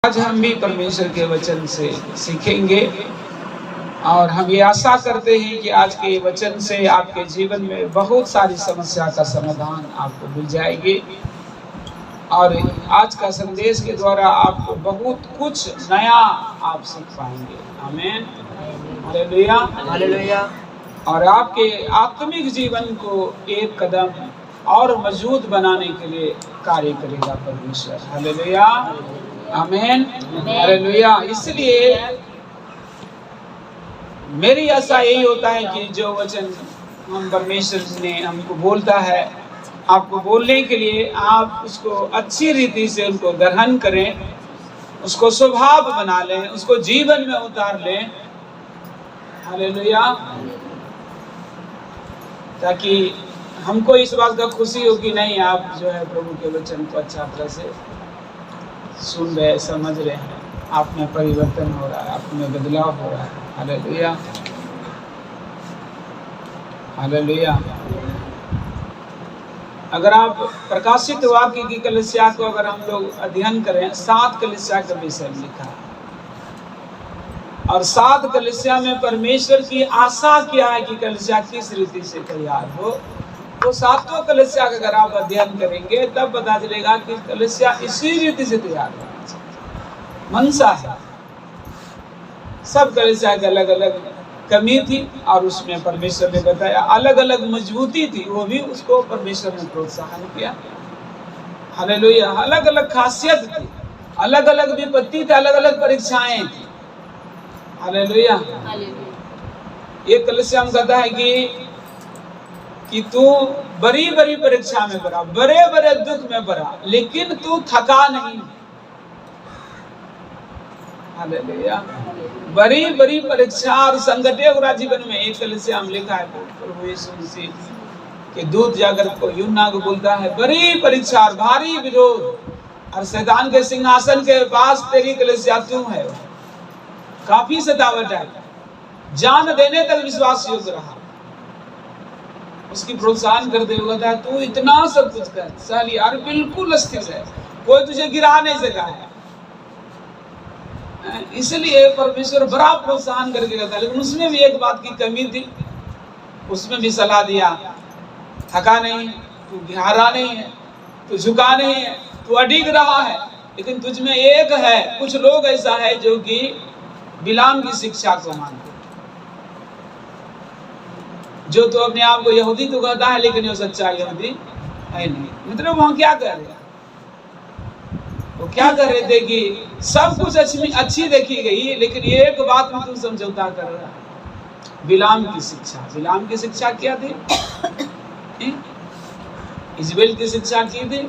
आज हम भी परमेश्वर के वचन से सीखेंगे और हम ये आशा करते हैं कि आज के वचन से आपके जीवन में बहुत सारी समस्या का समाधान आपको मिल जाएगी और आज का संदेश के द्वारा आपको बहुत कुछ नया आप सीख पाएंगे। आमीन, हालेलुया, हालेलुया। और आपके आत्मिक जीवन को एक कदम और मजबूत बनाने के लिए कार्य करेगा परमेश्वर। हालेलुया, आमीन, हालेलुया। इसलिए मेरी आशा यही होता है कि जो वचन हम परमेश्वर ने हमको बोलता है, आपको बोलने के लिए आप उसको अच्छी रीति से उनको ग्रहण करें, उसको स्वभाव बना लें, उसको जीवन में उतार लें। हालेलुया, ताकि हमको इस बात का खुशी हो कि नहीं, आप जो है प्रभु के वचन को अच्छा तरह से सुन रहे, समझ रहे हैं, आप में परिवर्तन हो रहा है, आप में बदलाव हो रहा है। Hallelujah, hallelujah. अगर आप प्रकाशित वाक्य की कलीसिया को अगर हम लोग अध्ययन करें, 7 कलीसिया का विषय लिखा है और 7 कलीसिया में परमेश्वर की आशा क्या है कि कलीसिया किस रीति से तैयार हो, तो 7 कलीसिया का अगर आप अध्ययन करेंगे तब पता चलेगा कि कलीसिया इसी रीति से तैयार होना चाहिए। मनसा है, सब कलीसिया की अलग अलग कमी थी और उसमें परमेश्वर ने बताया अलग अलग मजबूती थी, वो भी उसको परमेश्वर ने प्रोत्साहन किया। हालेलुया, अलग अलग खासियत थी, अलग अलग विपत्ति थी, अलग अलग परीक्षाएं थी। हालेलुया। एक कलीसिया में कहता है कि तू बड़ी बड़ी परीक्षा में पड़ा, बड़े बड़े दुख में पड़ा, लेकिन तू थका नहीं। हालेलुया, बड़ी बड़ी परीक्षा और संकटे पूरा जीवन में। एक कलीसिया में लिखा है प्रभु यीशु मसीह के दूत जाकर को यूहन्ना को बोलता है, बड़ी परीक्षा और भारी विरोध और शैतान के सिंहासन के पास तेरी कलीसिया तू है, काफी सतावट है, जान देने तक विश्वास योग्य रहा। उसकी प्रोत्साहन करते हुए कहता है तू इतना सब कुछ कर साल यार, बिल्कुल स्थिर है, कोई तुझे गिरा नहीं सका है। इसलिए परमेश्वर बड़ा प्रोत्साहन करके कहता है, लेकिन उसमें भी एक बात की कमी थी, उसमें भी सलाह दिया, थका नहीं, तू हारा नहीं है, तू झुका नहीं है, तू अडिग रहा है, लेकिन तुझ में एक है। कुछ लोग ऐसा है जो कि बिलाम की शिक्षा को मानते, जो तो अपने आप को यहूदी तो कहता है लेकिन वो सच्चा यहूदी है नहीं। मतलब वहां क्या कर रहे, वो क्या कर रहे थे कि सब कुछ अच्छी देखी गई, लेकिन ये एक बात में तुम समझौता कर रहा है, बिलाम की शिक्षा। बिलाम की शिक्षा क्या थी? इजबेल की शिक्षा की थी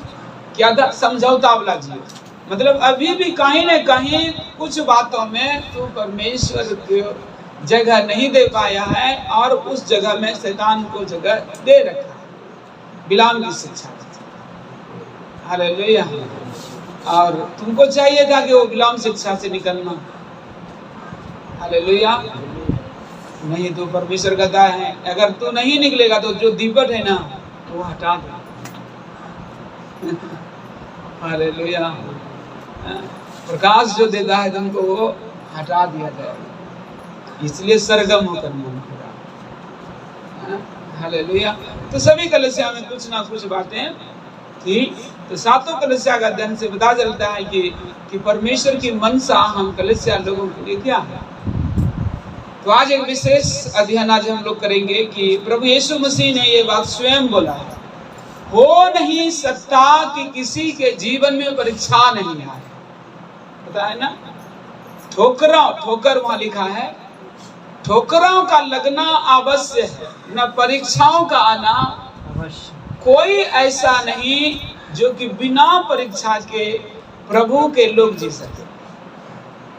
क्या था? समझौता वाला जीव। मतलब अभी भी कहीं न कहीं कुछ बातों में तो परमेश्वर को जगह नहीं दे पाया है और उस जगह में शैतान को जगह दे रखा है। बिलाम की शिक्षा। हालेलुया। और तुमको चाहिए था कि वो बिलाम शिक्षा से निकलना। हालेलुया। नहीं तो परमेश्वर कहता है अगर तू नहीं निकलेगा तो जो दीपक है ना वो हटा दे। हालेलुया। प्रकाश जो देता है तुमको वो हटा दिया जाएगा, इसलिए सरगम होकर मन खुला। हालेलुया। तो सभी कलीसिया में कुछ ना कुछ बातें थी। तो 7 कलीसिया का अध्ययन से पता चलता है कि परमेश्वर की मनसा हम कलीसिया लोगों के लिए क्या है। तो आज एक विशेष अध्ययन आज हम लोग करेंगे कि प्रभु यीशु मसीह ने ये बात स्वयं बोला है, हो नहीं सकता कि किसी के जीवन में परीक्षा नहीं आए। पता है ना, ठोकर वहां लिखा है, ठोकरों का लगना अवश्य है, न परीक्षाओं का आना अवश्य। कोई ऐसा नहीं जो कि बिना परीक्षा के प्रभु के लोग जी सके।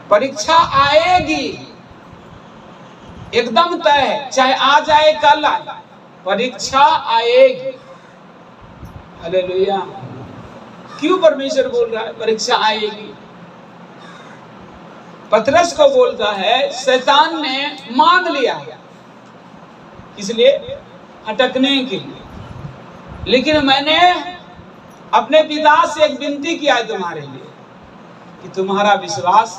परीक्षा आएगी, एकदम तय है, चाहे आ जाए कल आए, परीक्षा आएगी। हालेलुया। क्यों परमेश्वर बोल रहा है परीक्षा आएगी? पतरस को बोलता है शैतान ने मान लिया है, इसलिए अटकने के लिए, लेकिन मैंने अपने पिता से एक विनती किया है तुम्हारे लिए, कि तुम्हारा विश्वास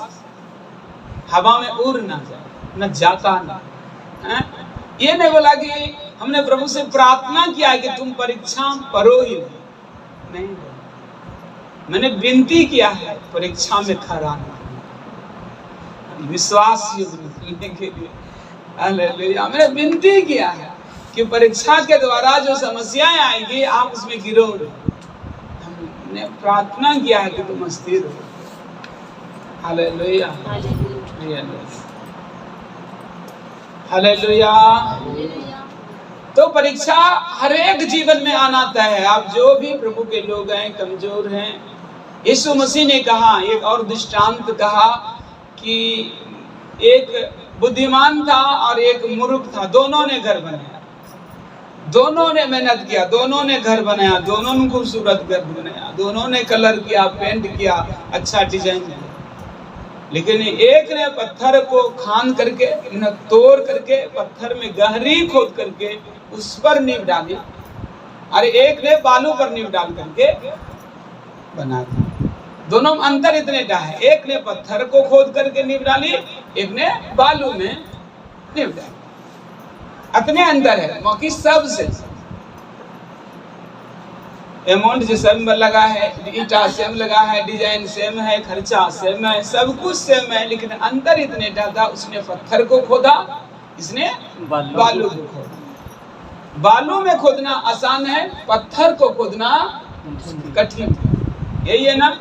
हवा में उड़ ना जाए, न जाता ना। ये नहीं बोला कि हमने प्रभु से प्रार्थना किया कि तुम परीक्षा पढ़ो ही नहीं, मैंने विनती किया है परीक्षा में खरा विश्वास लेने के लिए। हालेलुया, मैंने विनती किया है कि परीक्षा के द्वारा जो समस्याएं आएंगी आप उसमें गिरो। हमने प्रार्थना किया है कि तुम स्थिर हो। Hallelujah, hallelujah. तो परीक्षा हर एक जीवन में आना तय है। आप जो भी प्रभु के लोग हैं, कमजोर हैं, यीशु मसीह ने कहा, एक और दृष्टांत कहा कि एक बुद्धिमान था और एक मूर्ख था, दोनों ने घर बनाया, दोनों ने मेहनत किया, दोनों ने घर बनाया, दोनों ने खूबसूरत घर बनाया, दोनों ने कलर किया, पेंट किया, अच्छा डिजाइन किया, लेकिन एक ने पत्थर को खान करके, न तोड़ करके, पत्थर में गहरी खोद करके उस पर नींव डाली, और एक ने बालू पर नींव डाल करके बना दिया। दोनों में अंतर इतने का है, एक ने पत्थर को खोद करके नींव डाली, एक ने बालू में नींव डाली। इतने अंतर है, बाकी सबसे अमाउंट जो सेम लगा है, ईटा सेम लगा है, डिजाइन सेम है, खर्चा सेम है, सब कुछ सेम है, लेकिन अंतर इतने था, उसने पत्थर को खोदा, इसने बालू को खोदा। बालू में खोदना आसान है, पत्थर को खोदना कठिन, यही है ना।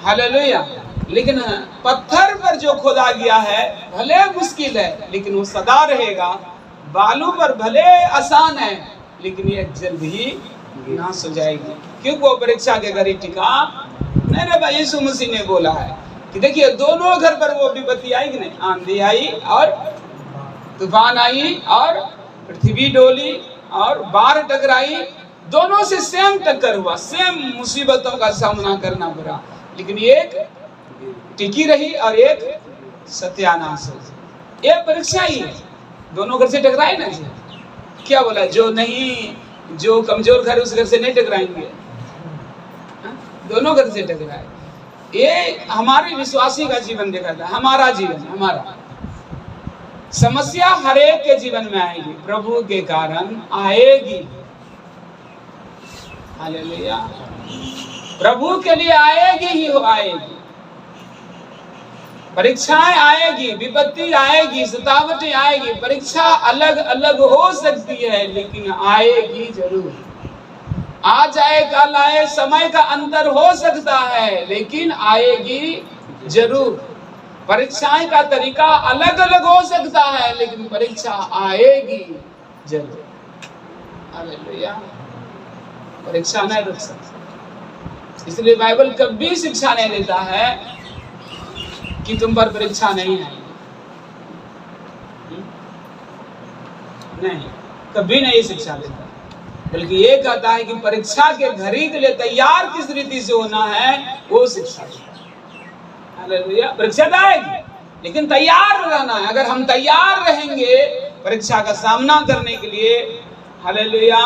हालेलुया। लेकिन पत्थर पर जो खोदा गया है भले मुश्किल है, लेकिन वो सदा रहेगा। बालू पर भले आसान है, लेकिन ये जल्द ही नाश हो जाएगी, क्योंकि वो परीक्षा के घड़ी टिका नहीं रे भाई। यीशु मसीह ने बोला है कि देखिए दोनों घर पर वो विपत्ति आई कि नहीं, आंधी आई और तूफान आई और पृथ्वी डोली और बाढ़ टकराई, दोनों से सेम टक्कर हुआ, सेम मुसीबतों का सामना करना पड़ा, लेकिन एक टिकी रही और एक सत्यानाश हो। ये परीक्षा ही है, दोनों घर से टकराए ना जी। क्या बोला, जो नहीं, जो कमजोर घर उस घर से नहीं टकराएंगे, दोनों घर से टकराए। ये हमारे विश्वासी का जीवन देखा था, हमारा जीवन, हमारा समस्या हर एक के जीवन में आएगी, प्रभु के कारण आएगी। हालेलुया, प्रभु के लिए आएगी ही आएगी। परीक्षाएं आएगी, विपत्ति आएगी, सतावटें आएगी, परीक्षा अलग अलग हो सकती है, लेकिन आएगी जरूर। आज आए कल आए, समय का अंतर हो सकता है, लेकिन आएगी जरूर। परीक्षाएं का तरीका अलग अलग हो सकता है, लेकिन परीक्षा आएगी जरूर। हालेलुया, परीक्षा नहीं रुक सकती। इसलिए बाइबल कभी शिक्षा नहीं देता है कि तुम पर परीक्षा नहीं आएगी, नहीं, कभी नहीं शिक्षा देता, बल्कि ये कहता है कि परीक्षा के घड़ी के लिए तैयार किस रीति से होना है, वो शिक्षा देता है। हालेलुया, परीक्षा आएगी, लेकिन तैयार रहना है। अगर हम तैयार रहेंगे परीक्षा का सामना करने के लिए, हालेलुया,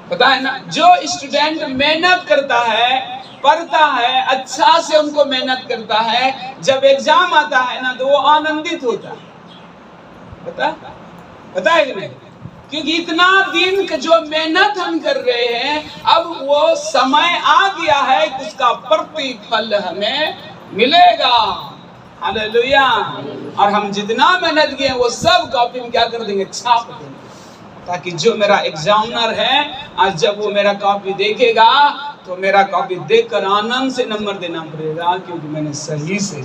पता है ना, जो स्टूडेंट मेहनत करता है, पढ़ता है, अच्छा से उनको मेहनत करता है, जब एग्जाम आता है ना तो वो आनंदित होता है। पता है कि नहीं, क्योंकि इतना दिन का जो मेहनत हम कर रहे हैं, अब वो समय आ गया है कि उसका प्रतिफल हमें मिलेगा। हालेलुया। और हम जितना मेहनत किए वो सब कॉपी में क्या कर देंगे, छाप देंगे, ताकि जो मेरा एग्जामिनर है आज जब वो मेरा कॉपी देखेगा तो मेरा कॉपी देखकर आनंद से नंबर देना पड़ेगा, क्योंकि मैंने सही से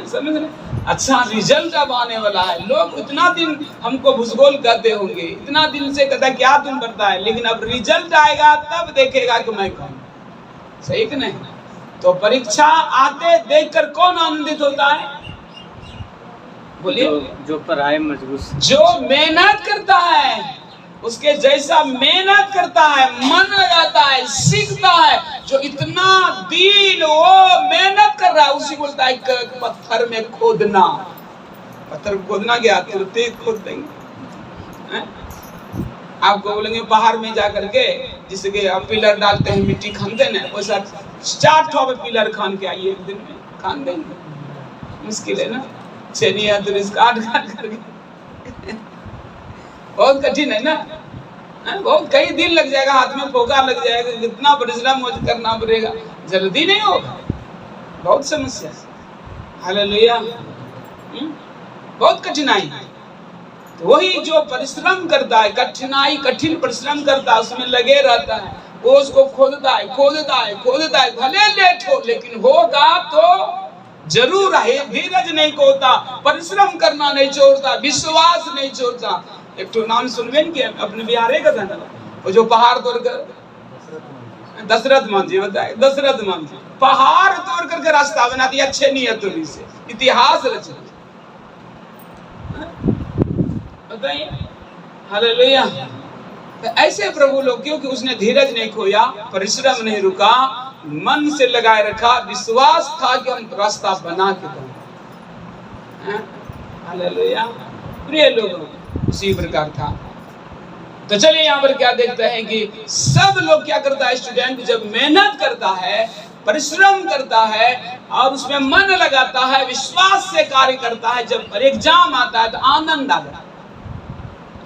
समझ रहे, अच्छा रिजल्ट अब आने वाला है। लोग इतना दिन हमको भूसगोल कहते होंगे, इतना दिन से कहता क्या तुम पढ़ता है, लेकिन अब रिजल्ट आएगा तब देखेगा कि मैं कौन, सही कि नहीं। तो परीक्षा आते देखकर कौन आनंदित होता है, बोलिए, जो पढ़ाई मजबूत, जो मेहनत करता है, उसके जैसा मेहनत करता है, मन लगाता है, सीखता है, जो इतना दिन वो मेहनत कर रहा है, उसी को बोलता है पत्थर में खोदना। पत्थर खोदना क्या, तुरंत खोद देंगे, आपको बोलेंगे पहाड़ में जा करके जिससे कि आप पिलर डालते हैं मिट्टी खानते ना, वैसा 4 ठो पिलर खान के आइए एक दिन में, खान देंगे। मुश्किल है ना, छेनिया तो काट काट करके बहुत कठिन है ना, बहुत कई दिन लग जाएगा, हाथ में फोका लग जाएगा, कितना परिश्रम करना पड़ेगा, जल्दी नहीं होगा, बहुत समस्या है। हालेलुया, बहुत कठिनाई है। तो वही जो परिश्रम करता है, कठिन परिश्रम करता है, उसमें लगे रहता है, वो उसको खोदता है, भले लेट हो लेकिन होगा तो जरूर है। धीरज नहीं खोता, परिश्रम करना नहीं छोड़ता, विश्वास नहीं छोड़ता। एक तो नाम सुनबे कि अपने बिहारे का था ना, वो जो पहाड़ तोड़कर, दशरथ मान जी बताए, दशरथ मान जी पहाड़ तोड़ करके रास्ता बना दिया, अच्छे नियतों से इतिहास रचा, बताइए। हालेलुया। तो ऐसे प्रभु लोग, क्योंकि उसने धीरज नहीं खोया, परिश्रम नहीं रुका, मन से लगाए रखा, विश्वास था कि हम रास्ता बना के देंगे। हालेलुया। प्रिय लोगों, उसी प्रकार था। तो चलिए यहाँ पर क्या देखते हैं कि सब लोग क्या करता है, स्टूडेंट जब मेहनत करता है, परिश्रम करता है और उसमें मन लगाता है, विश्वास से कार्य करता है, जब एग्जाम आता है तो आनंद आता है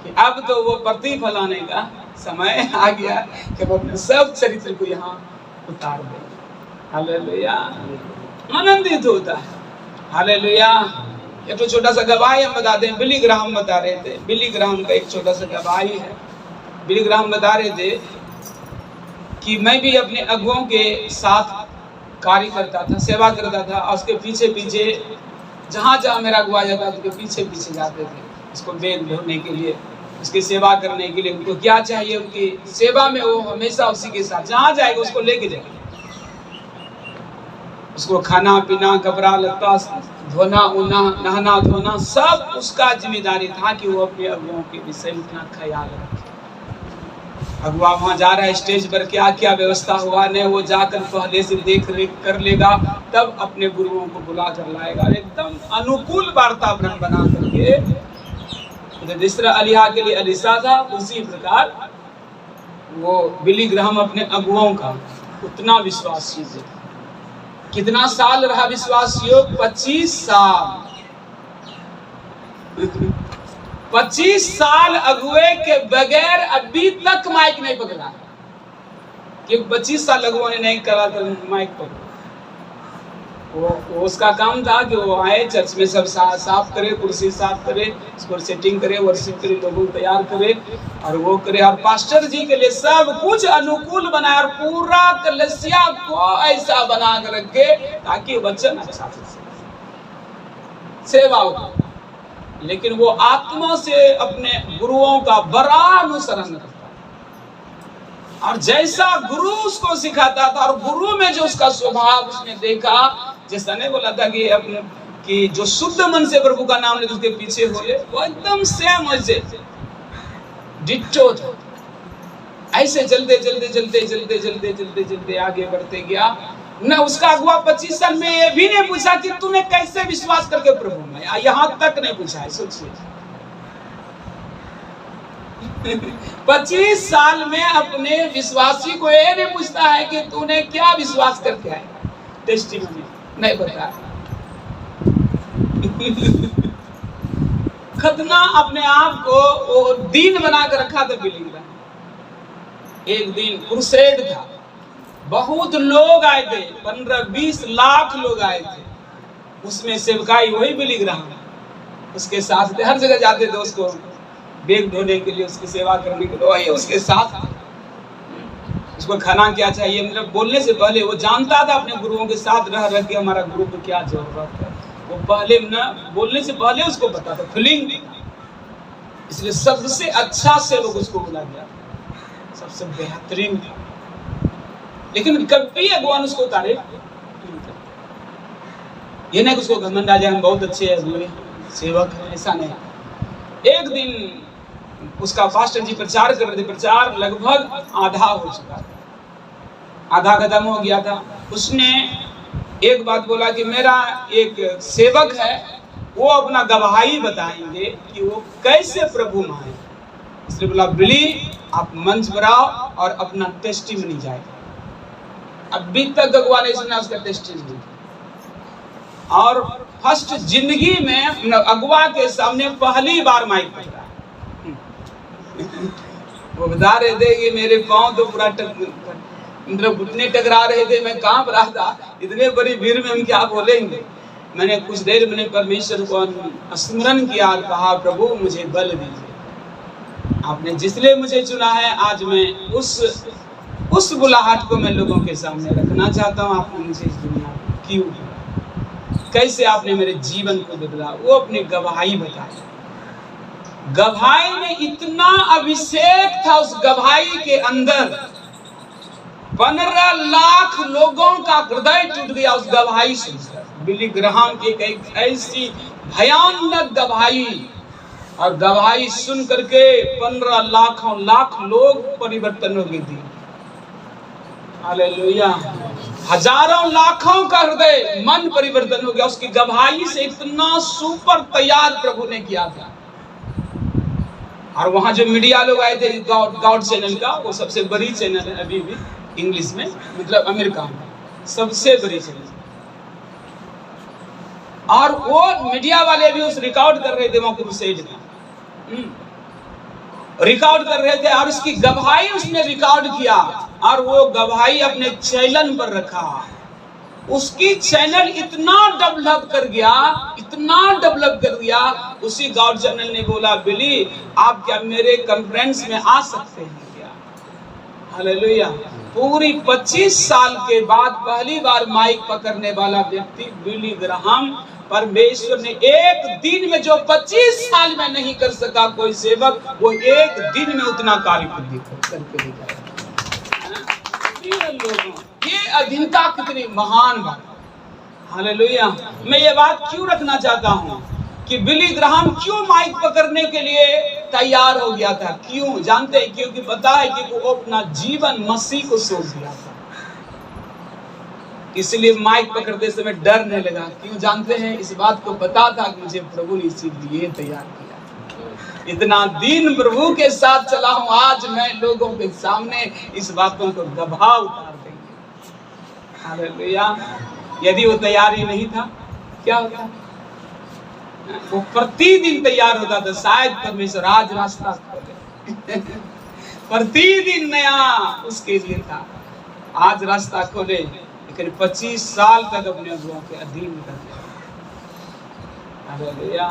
कि अब तो वो प्रतिफल आने का समय आ गया कि वो अपने सब चरित्र को यहाँ उतार दे। हालेलुया, आनंदित होता है। हालेलुया। एक तो छोटा सा गवाही हम बता दें, बिली ग्राहम बता रहे थे, बिली ग्राहम का एक छोटा सा गवाही है। बिली ग्राहम बता रहे थे कि मैं भी अपने अगुओं के साथ कार्य करता था, सेवा करता था, और उसके पीछे पीछे जहाँ जहाँ मेरा अगुआ जाता था उसके पीछे पीछे जाते थे, उसको बेग ढोने के लिए, उसकी सेवा करने के लिए। उनको क्या चाहिए, उनकी सेवा में वो हमेशा उसी के साथ, जहाँ जाएगा उसको लेके जाएगा, उसको खाना पीना, कपड़ा लत्ता धोना उना, नहाना धोना, सब उसका जिम्मेदारी था कि वो अपने अगुओं के विषय में उतना ख्याल रखे। अगुआ वहाँ जा रहा है, स्टेज पर क्या क्या व्यवस्था हुआ नहीं, वो जाकर पहले से देख रेख कर लेगा, तब अपने गुरुओं को बुला कर लाएगा, एकदम अनुकूल वातावरण बना करके। जिस तरह अलिहा के लिए अलीसा था, उसी प्रकार वो बिली ग्राहम अपने अगुओं का उतना विश्वास कीजिए। कितना साल रहा विश्वास योग? 25 साल। 25 साल अगुए के बगैर अभी तक माइक नहीं पकड़ा, क्योंकि 25 साल अगुओं ने नहीं करा था माइक पकड़ा। वो उसका काम था कि वो आए, चर्च में सब साफ करे, कुर्सी साफ करे, उसको सेटिंग करे, वर्शिप करे, लोगों को तैयार करे और वो करे, और पास्टर जी के लिए सब कुछ अनुकूल बनाए और पूरा कलीसिया को ऐसा बना कर रखे ताकि वचन अच्छा सेवा हो। लेकिन वो आत्मा से अपने गुरुओं का बड़ा अनुसरण करता, और जैसा गुरु उसको सिखाता था और गुरु में जो उसका स्वभाव उसने देखा, जैसा नहीं बोला था कि जो शुद्ध मन से प्रभु का नाम ले उसके पीछे हो ले, वो एकदम सेम वैसे डिट्टो था। ऐसे चलते चलते चलते चलते चलते चलते चलते आगे बढ़ते गया। न उसका अगुआ 25 साल में ये भी नहीं पूछा कि तूने कैसे विश्वास करके प्रभु में, यहाँ तक नहीं पूछा है। सोचिए 25 साल में अपने विश्वासी को ये नहीं पूछता है कि तूने क्या विश्वास करके आए, टेस्टिमनी नहीं बता। खतना अपने आप को वो दीन बना कर रखा था बिली ग्राहम। एक दिन क्रूसेड था, बहुत लोग आए थे, 15-20 लाख लोग आए थे, उसमें सेवकाई वही बिली ग्राहम उसके साथ थे, हर जगह जाते थे उसको बेग ढोने के लिए, उसकी सेवा करने के लिए, वही उसके साथ। उसको खाना क्या चाहिए, मतलब बोलने से पहले वो जानता था अपने गुरुओं के साथ रह के हमारा गुरु को क्या जरूरत है, वो पहले ना बोलने से पहले उसको पता था, फीलिंग। इसलिए सबसे अच्छा से लोग उसको बुला गया, सबसे बेहतरीन था। लेकिन कभी अगुवान उसको उतारे ये नहीं, उसको घमंड आ जाए हम बहुत अच्छे अगुए सेवक हैं, ऐसा नहीं। एक दिन उसका पास्टर जी प्रचार कर रहे थे, प्रचार लगभग आधा हो चुका था, आधा खत्म हो गया था। उसने एक बात बोला कि मेरा एक सेवक है, वो अपना गवाही बताएंगे कि वो कैसे प्रभु माने। इसलिए बोला बिली आप मंच पर आओ और अपना टेस्टिमनी जाए। अभी तक अगुआ नहीं सुना उसका टेस्टिमनी। और फर्स्ट जिंदगी में अगुआ के सामने पहली बार माइक पकड़ा। वो बता रहे थे कि मेरे पाँव तो पूरा मतलब घुटने टकरा रहे थे, मैं कांप रहा था, इतने बड़ी भीड़ में हम क्या बोलेंगे। मैंने कुछ देर मैंने परमेश्वर को स्मरण किया और कहा प्रभु मुझे बल दीजिए, आपने जिसलिए मुझे चुना है आज मैं उस बुलाहट को मैं लोगों के सामने रखना चाहता हूँ। आपने मुझे इस दुनिया में क्यों, कैसे आपने मेरे जीवन को बदला, वो अपनी गवाही बताई। गवाही में इतना अभिषेक था, उस गवाही के अंदर 15 लाख लोगों का हृदय टूट गया उस गवाही सुनकर। बिली ग्राहम की एक ऐसी भयानक गवाही, और गवाही सुन करके 15 लाख लोग परिवर्तन हो गए थे। हालेलुया। हजारों लाखों का हृदय मन परिवर्तन हो गया उसकी गवाही से। इतना सुपर तैयार प्रभु ने किया था। और वहां जो मीडिया लोग आए थे गॉड चैनल का, वो सबसे बड़ी चैनल है अभी भी इंग्लिश में, मतलब अमेरिका में सबसे बड़ी चैनल। और वो मीडिया वाले भी उस रिकॉर्ड कर रहे थे, वहां क्रूसेड का रिकॉर्ड कर रहे थे, और उसकी गवाही उसने रिकॉर्ड किया और वो गवाही अपने चैनल पर रखा। उसकी चैनल इतना डेवलप कर गया, इतना डेवलप कर गया। उसी गॉड चैनल ने बोला बिली आप क्या मेरे कॉन्फ्रेंस में आ सकते हैं क्या। हालेलुया। पूरी 25 साल के बाद पहली बार माइक पकड़ने वाला व्यक्ति बिली ग्राहम। परमेश्वर ने एक दिन में जो 25 साल में नहीं कर सका कोई सेवक, वो एक दिन में उतना कार्य करके दिखाया। ये अधीनता कितनी महान बात। हालेलुया। मैं ये बात क्यों रखना चाहता हूँ कि बिली ग्राहम क्यों माइक पकड़ने के लिए तैयार हो गया था। क्यों जानते हैं? क्योंकि पता है कि वो अपना जीवन मसीह को सौंप दिया था, इसलिए माइक पकड़ते समय डर नहीं लगा। क्यों जानते हैं? इस बात को पता था कि मुझे प्रभु ने इसीलिए तैयार किया। इतना दिन प्रभु के साथ चला हूं, आज मैं लोगों के सामने इस बातों को गवाह उतार देंगे। हालेलुया। यदि वो तैयार ही नहीं था क्या होता? वो प्रतिदिन तैयार होता था, शायद परमेश्वर आज रास्ता खोले। प्रतिदिन नया उसके लिए था, आज रास्ता खोले। लेकिन 25 साल तक अपने अगुओं के अधीन कर दिया। हालेलुया।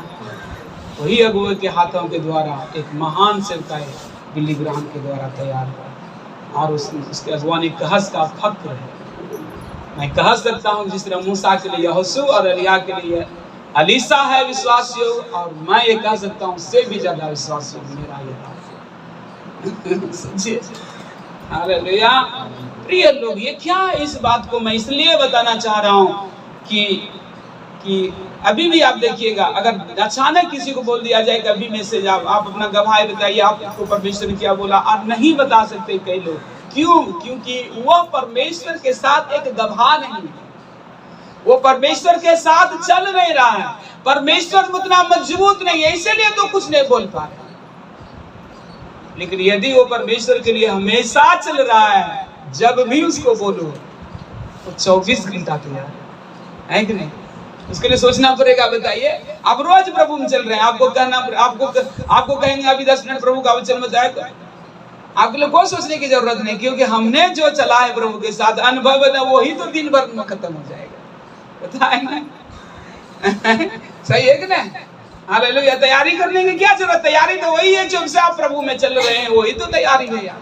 वही अगुओं के हाथों के द्वारा एक महान सेवकाई बिली ग्राहम के द्वारा तैयार हुआ, और उसके अगुआ ने कहस का फक्र है। मैं कह सकता हूँ जिस तरह मूसा के लिए यहोशू और एलिया के लिए अलीसा है विश्वास योग, और मैं ये कह सकता हूँ उससे भी ज्यादा विश्वास योग मेरा ये समझिए। हालेलुया। प्रिय लोग, ये क्या इस बात को मैं इसलिए बताना चाह रहा हूँ कि अभी भी आप देखिएगा, अगर अचानक किसी को बोल दिया जाए कि अभी मैसेज आप अपना गवाही बताइए, आपको परमेश्वर ने क्या बोला, आप नहीं बता सकते कई लोग। क्यों? क्योंकि वो परमेश्वर के साथ एक गवाह नहीं है, वो परमेश्वर के साथ चल नहीं रहा है, परमेश्वर उतना मजबूत नहीं है, इसीलिए तो कुछ नहीं बोल पा रहे। लेकिन यदि वो परमेश्वर के लिए हमेशा चल रहा है, जब भी उसको बोलो तो 24 घंटा तैयार है कि नहीं? उसके लिए सोचना पड़ेगा। बताइए, आप रोज प्रभु में चल रहे हैं, आपको कहना, आपको कहेंगे अभी 10 मिनट प्रभु का वचन बताए, तो आपके लिए कोई सोचने की जरूरत नहीं, क्योंकि हमने जो चला है प्रभु के साथ अनुभव है, वही तो दिन भर में खत्म हो जाएगा। पता है ना? सही है कि नहीं? हालेलुया। तैयारी करने की क्या जरूरत? तैयारी तो वही है जब से आप प्रभु में चल रहे हैं, वही तो तैयारी है यार।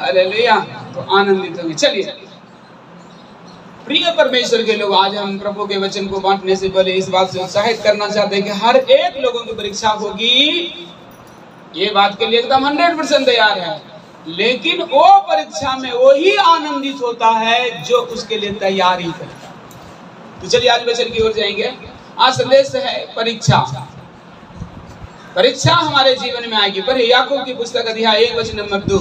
हालेलुया। तो आनंदित होंगे। चलिए प्रिय परमेश्वर के लोग, आज हम प्रभु के वचन को बांटने से पहले इस बात से उत्साहित करना चाहते हैं कि हर एक लोगों की परीक्षा होगी, ये बात के लिए एकदम 100% तैयार है। लेकिन वो परीक्षा में वही आनंदित होता है जो उसके लिए तैयारी करता है। तो चलिए आज वचन की ओर जाएंगे। आज संदेश है परीक्षा। परीक्षा हमारे जीवन में आएगी। पर याकूब की पुस्तक अध्याय 1 वचन नंबर 2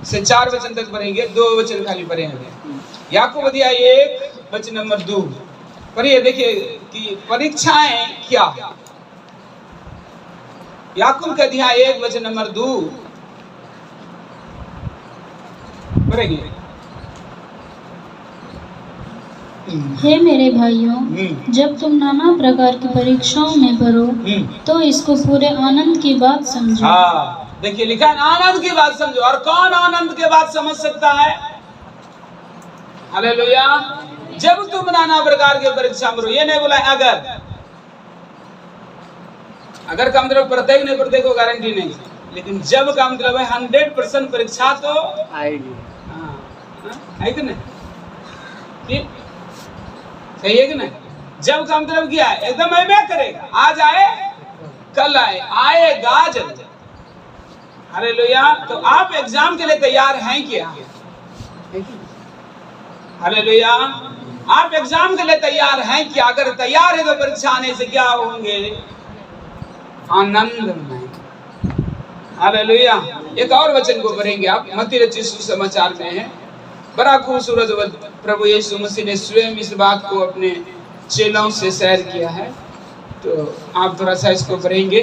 से 4 वचन तक पढ़ेंगे, 2 वचन खाली पढ़ेंगे। याकूब अध्याय 1 वचन नंबर 2 पढ़िए। देखिए कि परीक्षाएं क्या। याकूब का अध्याय 1 वचन नंबर 2 पढ़ेंगे। हे मेरे भाइयों, जब तुम नाना प्रकार की परीक्षाओं में पड़ो तो इसको पूरे आनंद की बात समझो। हाँ, देखिए लिखा है आनंद की बात समझो। और कौन आनंद की बात समझ सकता है? हालेलुया। जब तुम नाना प्रकार के परीक्षा में पड़ो, ये नहीं बोला अगर का मतलब प्रत्येक नहीं, प्रत्येक को गारंटी नहीं, लेकिन जब का मतलब है 100% परीक्षा तो आएगी। है कि नहीं? ठीक, सही है कि नहीं? जब का मतलब क्या है? एकदम मैं करेगा, आज आए कल आएगा जल्द। हालेलुया। तो आप एग्जाम के लिए तैयार हैं क्या? हालेलुया। आप एग्जाम के लिए तैयार हैं क्या? अगर तैयार है तो परीक्षा आने से क्या होंगे? आनंदमय। हालेलुया। एक और वचन को पढ़ेंगे आप, मत्ती रचित सुसमाचार में है। बड़ा खूबसूरत प्रभु यीशु मसीह ने स्वयं इस बात को अपने चेलों से शेयर किया है, तो आप थोड़ा सा इसको पढ़ेंगे।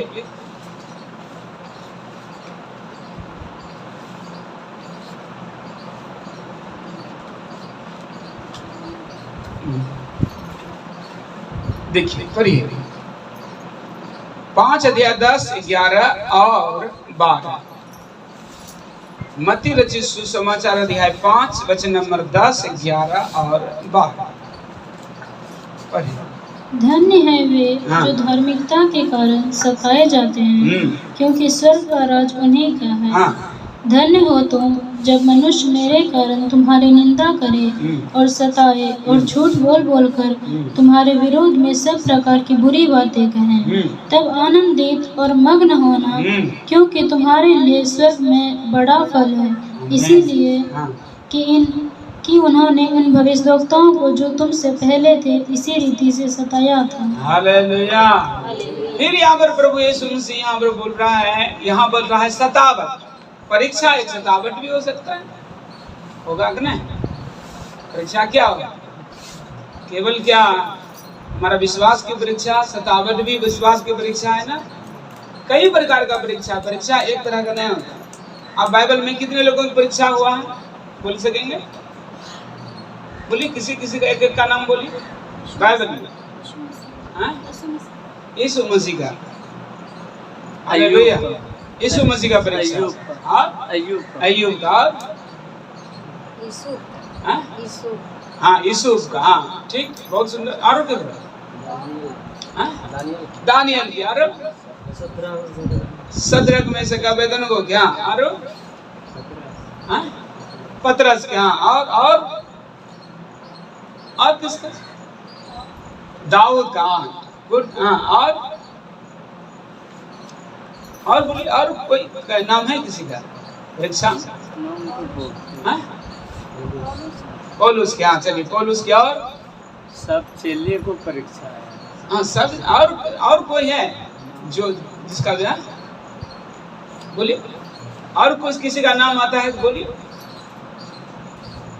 देखिए पढ़िए 5 अध्याय 10, 11 और 12। मत्ती रचित सुसमाचार अध्याय 5 वचन नंबर 10, 11 और 12 पढ़िए। धन्य है वे जो धार्मिकता के कारण सताए जाते हैं, क्योंकि स्वर्ग का राज उन्हीं का है। धन्य हो तुम जब मनुष्य मेरे कारण तुम्हारी निंदा करे और सताए और झूठ बोल बोल कर तुम्हारे विरोध में सब प्रकार की बुरी बातें कहें, तब आनंदित और मग्न होना, क्योंकि तुम्हारे लिए स्वर्ग में बड़ा फल है। इसीलिए कि उन्होंने उन भविष्यद्वक्ताओं को जो तुमसे पहले थे इसी रीति से सताया था। हालेलुया। फिर यहाँ पर प्रभु यीशु मसीह यहाँ पर बोल रहा है सतावट। परीक्षा एक सतावट भी हो सकता है, होगा कि नहीं? परीक्षा क्या होगा? केवल क्या हमारा विश्वास की परीक्षा, सतावट भी विश्वास की परीक्षा है ना। कई प्रकार का परीक्षा एक तरह का नहीं होता। अब बाइबल में कितने लोगों की परीक्षा हुआ है बोल सकेंगे? बोलिए, किसी का एक का नाम बोलिए बाइबल में। यीशु मसीह का, हालेलुया, यीशु मसीह का परीक्षा, अय्यूब का, यूसुफ का, हाँ ठीक, बहुत सुंदर। और दानियल की, और सदरक में से का वेदन को क्या, और पतरस के, और किसका? दाऊद का, गुड। और बोलिए, और कोई नाम है किसी का परीक्षा? पौलुस के, चलिए पौलुस के। और सब चेले को परीक्षा है। हाँ सब। और कोई है जो जिसका जो है बोलिए, और कुछ किसी का नाम आता है बोलिए।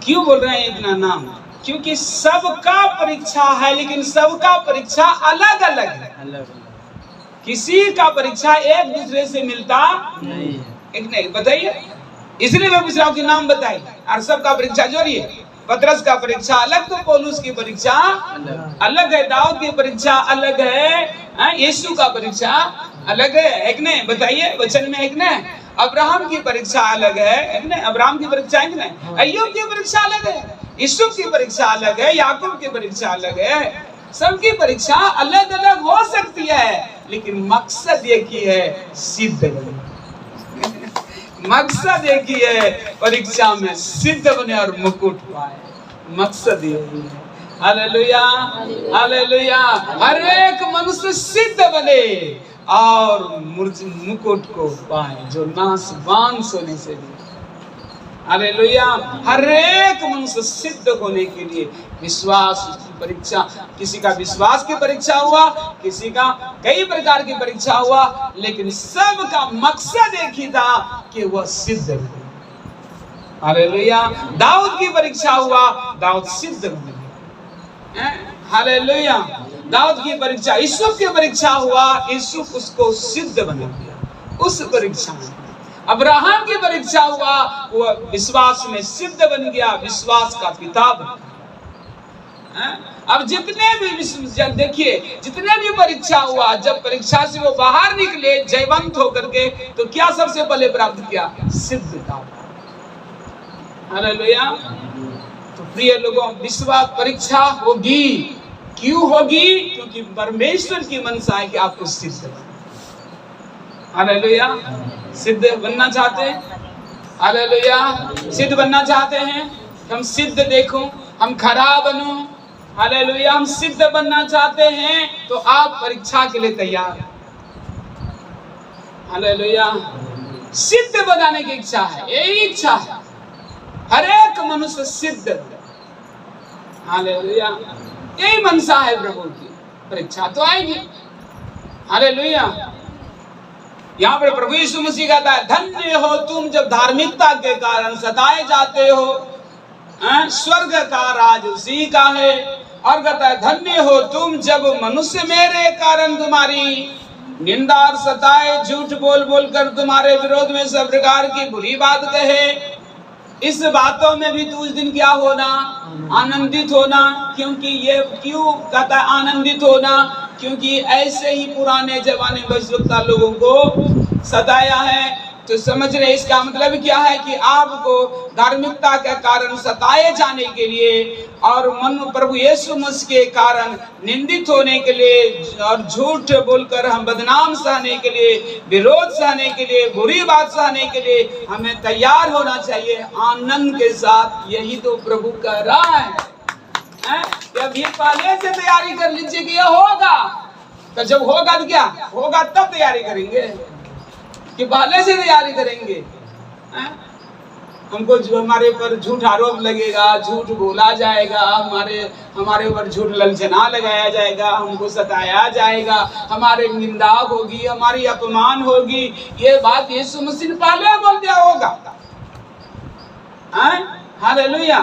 क्यों बोल रहे हैं इतना नाम? क्योंकि सबका परीक्षा है, लेकिन सबका परीक्षा अलग अलग है। किसी का परीक्षा एक दूसरे से मिलता नहीं है। एक नहीं, बताइए। इसलिए मैं पूछ रहा हूँ कि नाम बताइए, और सबका परीक्षा जोड़िए। पतरस का परीक्षा अलग, तो पौलुस की परीक्षा अलग है, दाऊद की परीक्षा अलग है, यीशु का परीक्षा अलग है। एक नहीं, बताइए वचन में। एक नहीं, अब्राहम की परीक्षा अलग है। एक नहीं, अब्राहम की परीक्षा एक नहीं, अय्यूब की परीक्षा अलग है, यूसुफ की परीक्षा अलग है, याकूब की परीक्षा अलग है। सबकी परीक्षा अलग अलग हो सकती है, लेकिन मकसद एक ही है, सिद्ध बने। मकसद एक ही है, परीक्षा में सिद्ध बने और मुकुट पाए। मकसद यही है। Hallelujah, hallelujah. हर एक मनुष्य सिद्ध बने और मुकुट को पाए, जो नासवान सोने से भी। हालेलुया। हर एक मनुष्य सिद्ध होने के लिए विश्वास की परीक्षा, किसी का विश्वास की परीक्षा हुआ, किसी का कई प्रकार की परीक्षा हुआ, लेकिन सबका मकसद एक ही था कि वह सिद्ध हो। हालेलुया। दाऊद की परीक्षा हुआ, दाऊद सिद्ध बने। हालेलुया। दाऊद की परीक्षा, यूसुफ की परीक्षा हुआ, यूसुफ उसको सिद्ध बना दिया। उस परीक्षा में अब्राहम की परीक्षा हुआ, वो विश्वास में सिद्ध बन गया, विश्वास का पिता बन गया। अब जितने भी देखिए, जितने भी परीक्षा हुआ, जब परीक्षा से वो बाहर निकले जयवंत होकर के, तो क्या सबसे पहले प्राप्त किया? सिद्धता। हालेलुया। तो प्रिय लोगों, विश्वास परीक्षा होगी। क्यों होगी? क्योंकि परमेश्वर की मनसा है कि आपको सिद्ध बने। हालेलुया। सिद्ध बनना चाहते हैं? हालेलुया। सिद्ध बनना चाहते हैं? हम सिद्ध देखो, हम खरा बनो। हालेलुया। हम सिद्ध बनना चाहते हैं तो आप परीक्षा के लिए तैयार हैं। हालेलुया। सिद्ध बनाने की इच्छा है, यही इच्छा है हर एक मनुष्य सिद्ध। हालेलुया। यही मनसा है प्रभु की। परीक्षा तो आएगी। हालेलुया। यहाँ पर प्रभु यीशु मसीह कहता है, धन्य हो तुम जब धार्मिकता के कारण सताए जाते हो, स्वर्ग का राज उसी का है। और कहता है, धन्य हो तुम जब मनुष्य मेरे कारण तुम्हारी निंदा और सताए, झूठ बोल बोल कर तुम्हारे विरोध में सब प्रकार की बुरी बात कहे। इस बातों में भी तू उस दिन क्या होना? आनंदित होना। क्योंकि ये क्यों कहता है आनंदित होना? क्योंकि ऐसे ही पुराने जमाने में लोगों को सताया है। तो समझ रहे, इसका मतलब क्या है कि आपको धार्मिकता के कारण सताए जाने के लिए और मन प्रभु यीशु मसीह के कारण निंदित होने के लिए और झूठ बोलकर हम बदनाम सहने के लिए, विरोध सहने के लिए, बुरी बात सहने के लिए हमें तैयार होना चाहिए आनंद के साथ। यही तो प्रभु कह रहा है। जब ये पहले से तैयारी कर लीजिए कि ये होगा, तो जब होगा तो क्या होगा? तब तैयारी करेंगे कि पहले से तैयारी करेंगे। हमको जो हमारे पर झूठ आरोप लगेगा, झूठ बोला जाएगा, हमारे ऊपर झूठ लंचना लगाया जाएगा, हमको सताया जाएगा, हमारे निंदा होगी, हमारी अपमान होगी। ये बात यीशु मसीह ने पहले बोल दिया होगा। हालेलुया।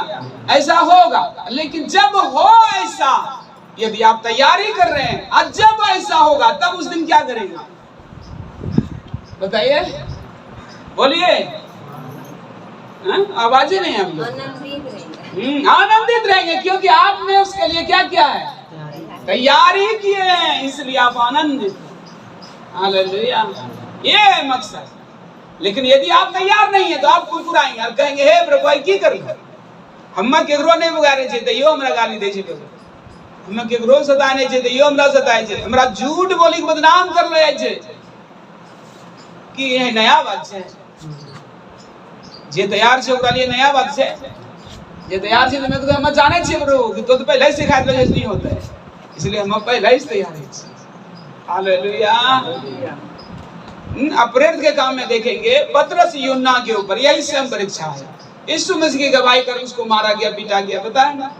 ऐसा होगा। लेकिन जब हो ऐसा, यदि आप तैयारी कर रहे हैं, और जब ऐसा होगा तब उस दिन क्या करेंगे? बताइए, बोलिए। आवाज ही नहीं है। आनंदित रहेंगे क्योंकि आपने उसके लिए क्या किया है? तैयारी किए हैं, इसलिए आप आनंदित। हालेलुया। ये है मकसद। लेकिन यदि आप तैयार नहीं है तो आप कुरकुराएंगे और कहेंगे, हे प्रभु की करी हम केकरो नहीं बुगारे छे, यो हमरा गाली दे छे, हम केकरो सताने छे, यो हमरा सताए छे, हमरा झूठ बोली के बदनाम कर ले छे। कि ये नया बात है। जे तैयार छे ओकरा लिए नया बात है। जे तैयार छे तो हम जाने छे प्रभु कि तो पहले ही सिखाए तो नहीं होता है, इसलिए हम पहले ही तैयार हैं। हालेलुया। अपराध के काम में देखेंगे पतरस यूहन्ना के ऊपर यही सेम परीक्षा है। यीशु मसीह की गवाही कर उसको मारा गया, पीटा गया, पता है ना,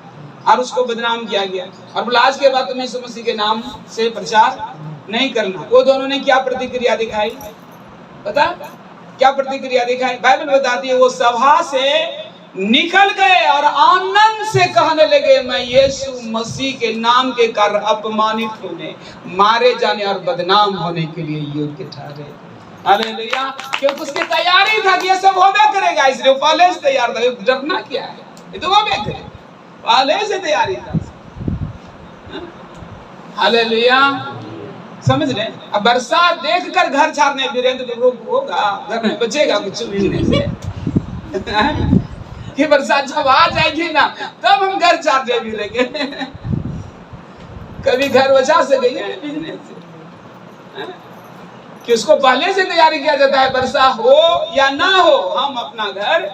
और उसको बदनाम किया गया। और बोला आज के बाद तुम्हें यीशु मसीह के नाम से प्रचार नहीं करना। वो दोनों ने क्या प्रतिक्रिया दिखाई? पता क्या प्रतिक्रिया दिखाई? बाइबल बताती है वो सभा से निकल गए और आनंद से कहने लगे, मैं यीशु मसीह के नाम के कारण अपमानित होने, मारे जाने और बदनाम होने के लिए योग्य ठहरे। हालेलुया। क्योंकि उसकी तैयारी था कि ये सब होबे करेगा, इसलिए पहले से तैयार था। डरना क्या है? ये तो होबे करे, पहले से तैयारी था। हालेलुया। समझ रहे? अब बरसात देखकर घर छाड़ने भी रहे तो होगा, घर में बचेगा कुछ मिलने से। कि बरसात जब आ जाएगी ना तब हम घर छाड़ने भी लगे। कभी घर बचा से गई है बिजनेस से कि उसको पहले से तैयारी किया जाता है, वर्षा हो या ना हो हम अपना घर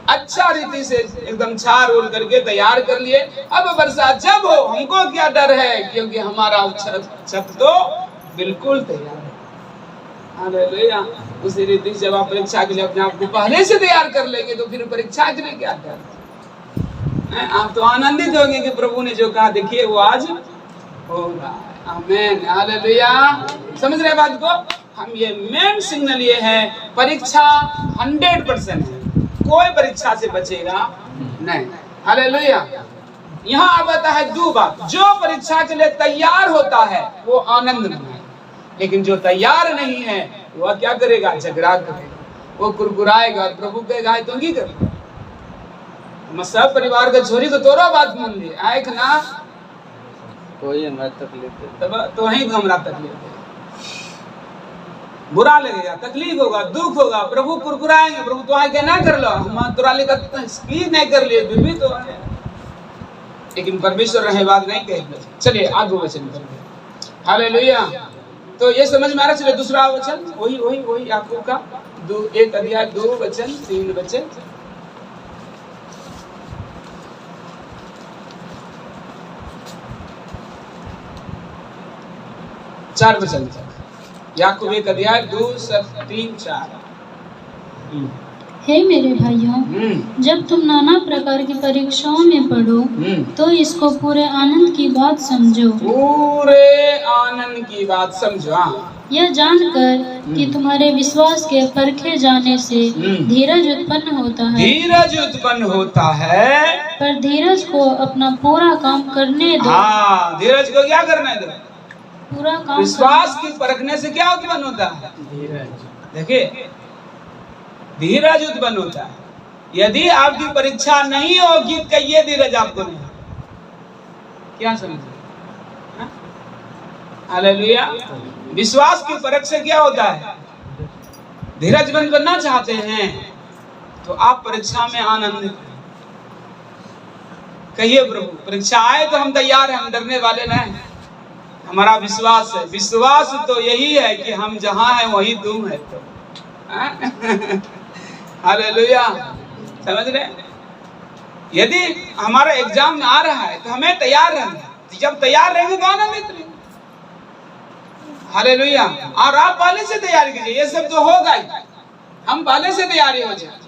अच्छा रीति से एकदम छार उड़ करके तैयार कर लिए। अब बरसात जब हो हमको क्या डर है, क्योंकि हमारा छत तो बिल्कुल तैयार है। हालेलुया। उसी रीति जब आप परीक्षा के लिए अपने आप को पहले से तैयार कर लेंगे तो फिर परीक्षा के लिए क्या डर? आप तो आनंदित होंगे कि प्रभु ने जो कहा देखिए वो आज होगा। आमीन। हालेलुया। समझ रहे बात को? हम ये मेन सिग्नल ये है, परीक्षा 100% है, कोई परीक्षा से बचेगा नहीं। हालेलुया। यहाँ आ जाता है दो बात। जो परीक्षा के लिए तैयार होता है वो आनंद में है, लेकिन जो तैयार नहीं है वह क्या करेगा? झगड़ा करेगा, वो कुरकुराएगा और प्रभु कहेगा तो की कर सब परिवार के छोरी को तोरा बात मान ली आए ना कोई हमारा तकलीफ तब तो वहीं हमरा तकलीफ है, बुरा लगेगा, तकलीफ होगा, दुख होगा, प्रभु कुरकुराएंगे, प्रभु तो आके ना कर लो, हम तोरा लेकर नहीं कर लिए फिर भी तो है। लेकिन परमेश्वर रहे बात नहीं कहेंगे। चलिए आगे वचन पढ़ते। हालेलुया। तो ये समझ में आ रहा। चलिए दूसरा वचन वही वही वही याकूब का 1 अध्याय 2 वचन 3 वचन। चार वचन तक याकूब 1 अध्याय 2 3 4। हे मेरे भाइयों, जब तुम नाना प्रकार की परीक्षाओं में पढ़ो तो इसको पूरे आनंद की बात समझो। पूरे आनंद की बात समझो। यह जानकर कि तुम्हारे विश्वास के परखे जाने से धीरज उत्पन्न होता है। धीरज उत्पन्न होता है। पर धीरज को अपना पूरा काम करने दो। हाँ, धीरज को क्या करना है? पूरा काम। विश्वास की परखने से क्या उत्पन्न होता है? धीरज। देखिए, धीरज उत्पन्न होता है। यदि आपकी परीक्षा नहीं होगी तो ये धीरज आपको नहीं। क्या समझे? हालेलुया। विश्वास की परख से क्या होता है? धीरजमंद बनना चाहते हैं तो आप परीक्षा में आनंदित कहिए प्रभु परीक्षा आए तो हम तैयार हैं, हम डरने वाले नहीं। हमारा विश्वास है। विश्वास तो यही है कि हम जहां हैं वही तुम है। तो हालेलुया। समझ रहे? यदि हमारा एग्जाम में आ रहा है तो हमें तैयार रहना। जब तैयार रहेंगे तो आनंदित रहेंगे। हालेलुया। और आप पहले से तैयारी कीजिए। ये सब तो होगा ही, हम पहले से तैयारी हो जाए।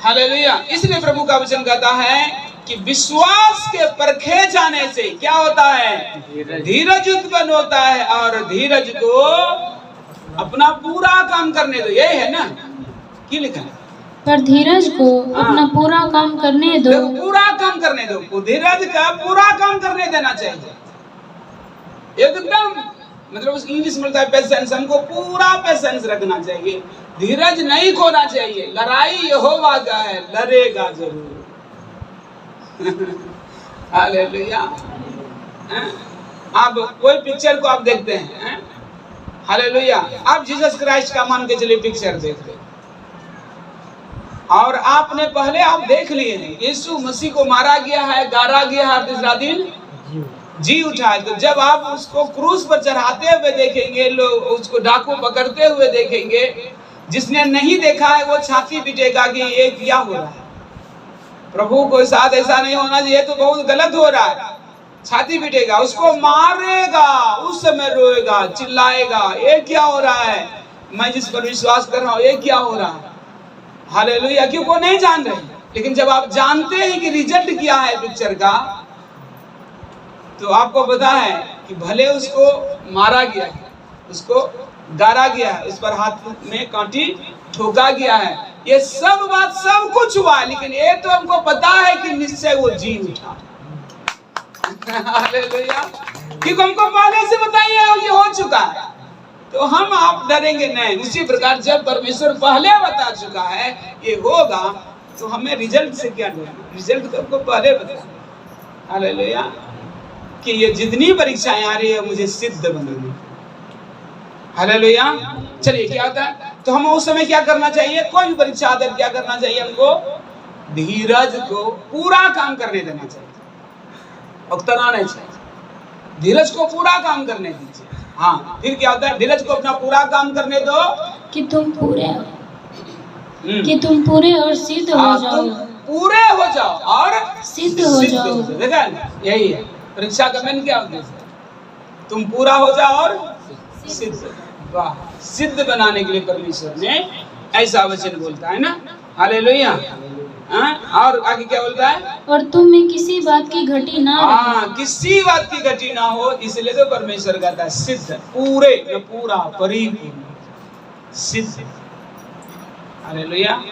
हालेलुया। इसलिए प्रभु का वचन कहता है कि विश्वास के परखे जाने से क्या होता है? धीरज उत्पन्न होता है। और धीरज को अपना पूरा काम करने दो। यही है ना क्या लिखा है? पर धीरज को अपना पूरा काम करने दो। पूरा काम करने दो। धीरज का पूरा काम करने देना चाहिए। एकदम मतलब उस इंग्लिश में बोलता है पेशेंस। हमको पूरा पेशेंस रखना चाहिए। धीरज नहीं खोना चाहिए। लड़ाई यहोवा का है, लड़ेगा जरूर। हालेलुया। आप कोई पिक्चर को आप देखते हैं, हालेलुया, आप जीसस क्राइस्ट का मान के चलिए पिक्चर देखते हैं और आपने पहले आप देख लिए हैं यीशु मसीह को मारा गया है, गाड़ा गया है, तीसरा दिन जी उठा है। तो जब आप उसको क्रूस पर चढ़ाते हुए देखेंगे, लोग उसको डाकू पकड़ते हुए देखेंगे, जिसने नहीं देखा है वो छाती पीटेगा कि ये क्या हो रहा है। प्रभु के साथ ऐसा नहीं होना चाहिए, तो बहुत गलत हो रहा है। छाती पीटेगा, उसको मारेगा, उस समय रोएगा, चिल्लाएगा, ये क्या हो रहा है, मैं जिस पर विश्वास कर रहा हूँ ये क्या हो रहा है। हालेलुया। क्यों को नहीं जान रहे, लेकिन जब आप जानते हैं कि रिजल्ट क्या है पिक्चर का, तो आपको पता है कि भले उसको मारा गया है, उसको गाड़ा गया है, उस पर हाथ में कांटी ठोका गया है, ये सब बात सब कुछ हुआ है, लेकिन ये तो हमको पता है कि निश्चय वो जी उठा। हालेलुया। क्योंकि हमको पहले से बताइए ये हो चुका है, तो हम आप डरेंगे नहीं। उसी प्रकार जब परमेश्वर पहले बता चुका है ये होगा, तो हमें रिजल्ट से क्या डरना। रिजल्ट तो हमको पहले बता। हालेलुया। कि ये जितनी परीक्षाएं आ रही है मुझे सिद्ध बनानी। हालेलुया। चलिए क्या होता है, तो हम उस समय क्या करना चाहिए? कोई भी परीक्षा आदर क्या करना चाहिए हमको? धीरज को पूरा काम करने देना चाहिए, उकताना नहीं चाहिए। धीरज को पूरा काम करने दीजिए। हाँ, फिर क्या होता है? धीरज को अपना पूरा काम करने दो कि तुम पूरे और सिद्ध हो जाओ। पूरे हो जाओ और सिद्ध हो जाओ। देखा, यही है परीक्षा का मेन क्या उद्देश्य है? तुम पूरा हो जाओ और सिद्ध। वाह, सिद्ध बनाने के लिए परमेश्वर ने ऐसा वचन बोलता है ना। हालेलुया। और आगे क्या बोलता है? और तुम में किसी बात की घटी ना हो। किसी बात की घटी ना हो, इसलिए तो परमेश्वर कहता है सिद्ध, पूरे न पूरा, परिपूर्ण, सिद्ध। हालेलुया।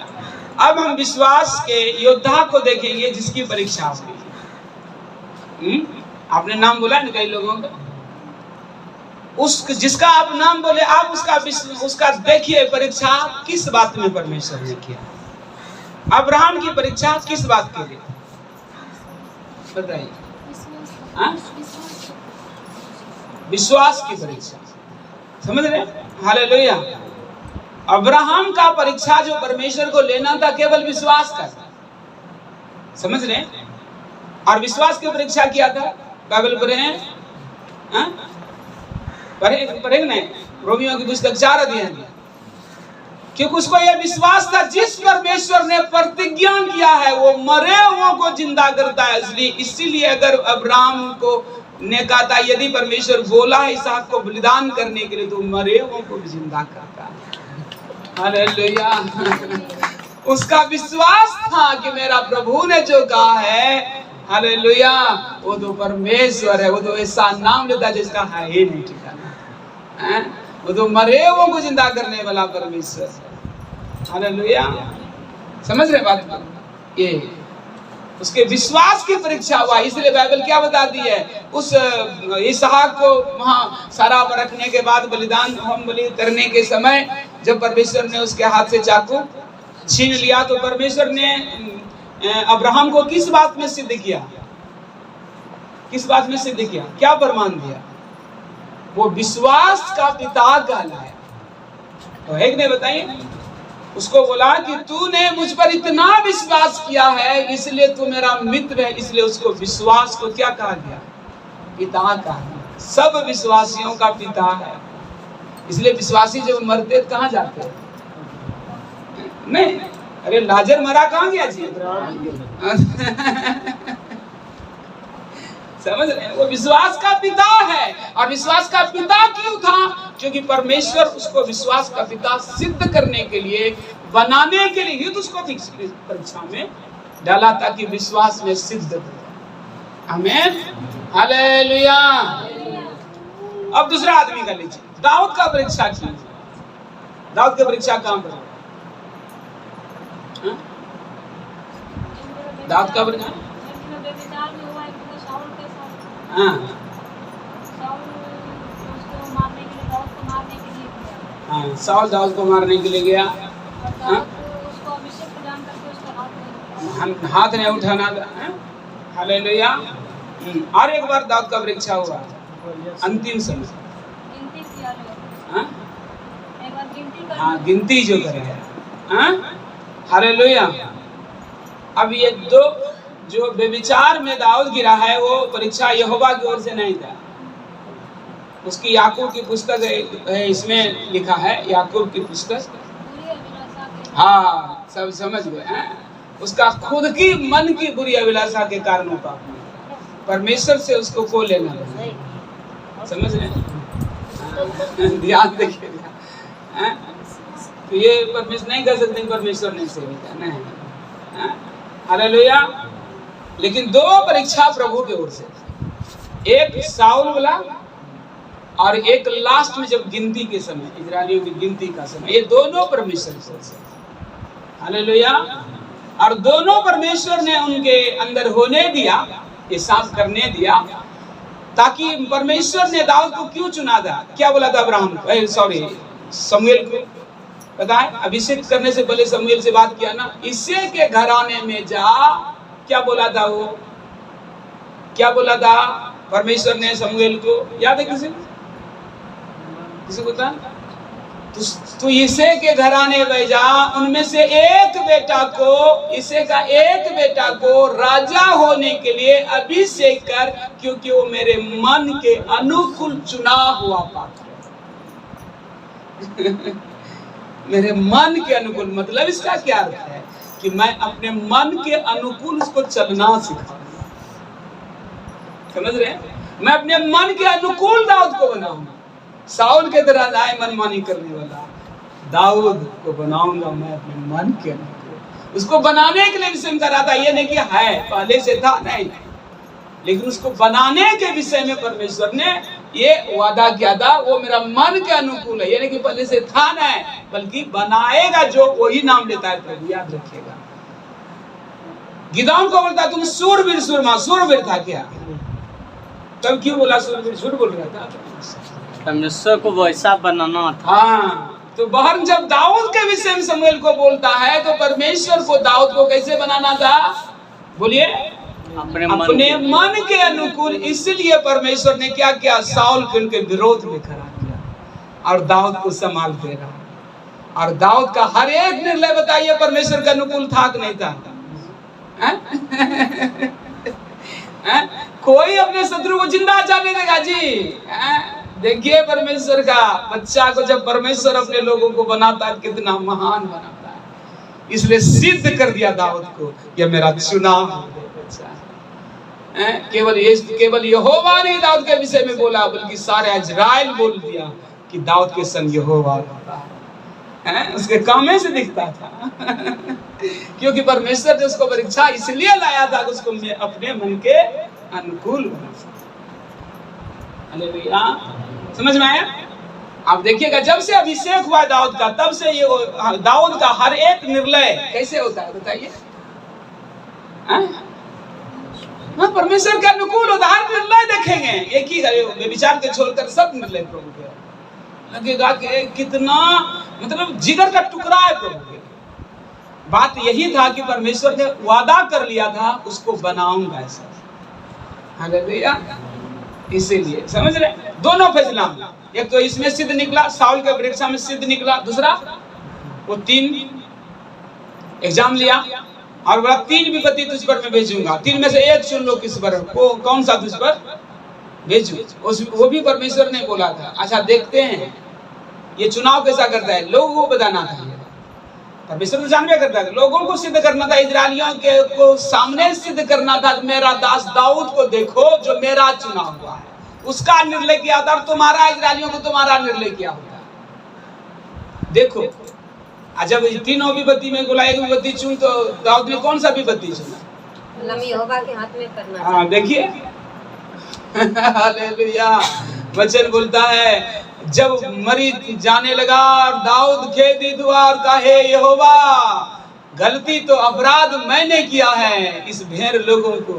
अब हम विश्वास के योद्धा को देखेंगे जिसकी परीक्षा होगी। आपने नाम बोला ना कई लोगों का, उस जिसका आप नाम बोले, आप उसका देखिए परीक्षा किस बात में परमेश्वर ने किया। अब्राहम की परीक्षा किस बात के लिए बताइए? विश्वास की परीक्षा, समझ रहे? हालेलुया। अब्राहम का परीक्षा जो परमेश्वर को लेना था केवल विश्वास का, समझ रहे? और विश्वास की परीक्षा किया था, बाइबल पढ़े हैं? पढ़े नहीं? रोमियो की पुस्तक 4 अध्याय, क्योंकि उसको यह विश्वास था जिस परमेश्वर ने प्रतिज्ञा किया है वो मरे हुओं को जिंदा करता है। इसीलिए अगर अब्राहम को ने कहा था यदि परमेश्वर बोला है इसहाक को बलिदान करने के लिए तो मरे हुओं को भी जिंदा करता है। हालेलुया। उसका विश्वास था कि मेरा प्रभु ने जो कहा है, हालेलुया, वो तो परमेश्वर है, वो तो ऐसा नाम लेता है जिसका है ही नहीं ठिकाना, वो तो मरे हुओं को जिंदा करने वाला परमेश्वर है। हालेलुया। समझ रहे बात? ये उसके विश्वास की परीक्षा हुआ। इसलिए बाइबल क्या बताती है, उस इसहाक को वहां सारा रखने के बाद बलिदान होम बलि करने के समय जब परमेश्वर ने उसके हाथ से चाकू छीन लिया तो परमेश्वर ने अब्राहम को किस बात में सिद्ध किया? किस बात में सिद्ध किया? क्या प्रमाण दिया? वो विश्वास का पिता कहलाया। तो है कि नहीं बताइए? उसको बोला कि तूने मुझ पर इतना विश्वास किया है इसलिए तू मेरा मित्र है। इसलिए उसको विश्वास को क्या कहा गया? पिता कहा गया। सब विश्वासियों का पिता है। इसलिए विश्वासी जब मरते कहाँ जाते हैं? नहीं, अरे लाजर मरा कहाँ गया जी? समझ रहे हैं? वो विश्वास का पिता है। और विश्वास का पिता क्यों था? क्योंकि परमेश्वर उसको विश्वास का पिता सिद्ध करने के लिए, बनाने के लिए ही तो उसको परीक्षा में डाला ताकि विश्वास में सिद्ध हो। आमीन, हालेलुया। अब दूसरा आदमी का लीजिए, दाऊद का परीक्षा कीजिए। दाऊद की परीक्षा कहां पर? दाऊद का परीक्षा साउल दाऊद को मारने के लिए गया। हाथ नहीं उठाना। हालेलुया। और एक बार दाऊद का परीक्षा हुआ अंतिम समय। गिनती जो करेगा। हालेलुया। अब ये दो जो बेविचार में दाऊद गिरा है वो परीक्षा यहोवा की ओर से नहीं था। उसकी याकूब की पुस्तक है, इसमें लिखा है याकूब की पुस्तक। हाँ, सब समझ गए। उसका खुद की मन की बुरी अभिलाषा के कारण होता परमेश्वर से उसको को लेना है। समझ रहे? ध्यान देखिएगा। तो ये परमेश्वर नहीं कर सकते, परमेश्वर नहीं सेविका नहीं। हालेलुया। लेकिन दो परीक्षा प्रभु की ओर से, एक साउल वाला और एक लास्ट में जब गिनती के समय, इजरायलियों की गिनती का समय, ये दोनों परमेश्वर की ओर से। हालेलुया। और दोनों परमेश्वर ने उनके अंदर होने दिया, ये साफ करने दिया, ताकि परमेश्वर ने दाऊद को क्यों चुना था? क्या बोला था अब्राहम को, सॉरी शमूएल को? पता है, अभिषेक करने से पहले शमूएल से बात किया ना, इसे के घराने में जा। क्या बोला था वो? क्या बोला था परमेश्वर ने शमूएल को? याद है किसी को? किसी को था? तू इसे के घराने में जा, उनमें से एक बेटा को, इसे का एक बेटा को राजा होने के लिए अभिषेक कर, क्योंकि वो मेरे मन के अनुकूल चुना हुआ पात्र है। मेरे मन के अनुकूल, मतलब इसका क्या अर्थ है कि मैं अपने मन के अनुकूल उसको चलना सिखाऊंगा। समझ रहे हैं? मैं अपने मन के अनुकूल दाऊद को बनाऊंगा। साउल के तरह नाय मनमानी करने वाला दाऊद को बनाऊंगा मैं अपने मन के अनुकूल। उसको बनाने के लिए विषय में कर रहा था, ये नहीं कि है पहले से था, नहीं, लेकिन उसको बनाने के विषय में परमेश्वर ने ये वादा किया था, वो मेरा मन के अनुकूल है। ये नहीं कि पहले से था नहीं, बल्कि बनाएगा जो वही नाम लेता है प्रभु, याद रखिएगा। गिदोन को बोलता तुम सूरवीर था क्या? तब क्यों बोला सूरवीर? झूठ बोल रहा था। परमेश्वर को वैसा बनाना था। हाँ, तो बहरन जब दाऊद के विषय में शमूएल को बोलता है तो परमेश्वर को दाऊद को कैसे बनाना था? बोलिए, अपने मन के अनुकूल। इसलिए परमेश्वर ने क्या किया? साउल के उनके विरोध में खड़ा किया और दाऊद को संभालते रहा। और दाऊद का हर एक निर्णय बताइए परमेश्वर के अनुकूल था कि नहीं था? कोई अपने शत्रु को जिंदा जाने देगा जी? देखिए परमेश्वर का बच्चा को जब परमेश्वर अपने लोगों को बनाता है कितना महान बनाता है। इसलिए सिद्ध कर दिया दाऊद को, यह मेरा चुना बच्चा है। केवल यहोवा ने दाऊद के विषय में बोला, बल्कि सारे इजराइल बोल दिया कि दाऊद के संग यहोवा रहता है। उसके कामे से दिखता था क्योंकि परमेश्वर ने उसको परीक्षा इसलिए लाया था कि उसको अपने मन के अनुकूल बना सके। हालेलुया, समझ में आया? आप देखिएगा जब से अभिषेक हुआ दाऊद का, तब से ये दाऊद का हर एक निर्णय कैसे होता है बताइए? परमेश्वर के अनुकूल होता है। हर निर्णय देखेंगे एक ही विचार के छोड़कर सब निर्णय प्रभु के लगेगा कि कितना मतलब जिगर का टुकड़ा है प्रभु के। बात यही था कि परमेश्वर ने वादा कर लिया था उसको बनाऊंगा ऐसा। हालेलुया, इसीलिए समझ रहे दोनों फैसला। एक तो इसमें सिद्ध निकला, साउल के परीक्षा में सिद्ध निकला। दूसरा वो 3 एग्जाम लिया और बोला 3 विपत्ति तुझ पर मैं भेजूंगा, 3 में से एक चुन लो किस पर, कौन सा तुझ पर भेजूं। वो भी परमेश्वर ने बोला था। अच्छा देखते हैं ये चुनाव कैसा करता है। लोगों को बताना था, परमेश्वर तो जानवे करता है, लोगों को सिद्ध करना था, इजरायलियों के को सामने सिद्ध करना था। मेरा दास दाऊद को देखो जो मेरा चुना हुआ है, उसका निर्णय किया था। तुम्हारा इजरायलियों को तुम्हारा निर्णय किया होता है। देखो जब 3 विपत्ति में बोला एक विपत्ति चुन, तो दाऊद ने कौन सा विपत्ति चुना? यहोवा के हाथ में करना। हाँ देखिए हालेलुया, वचन बोलता है जब मरी जाने लगा और दाऊद खेदित हुआ और कहे यहोवा गलती तो अपराध मैंने किया है, इस भेड़ लोगों को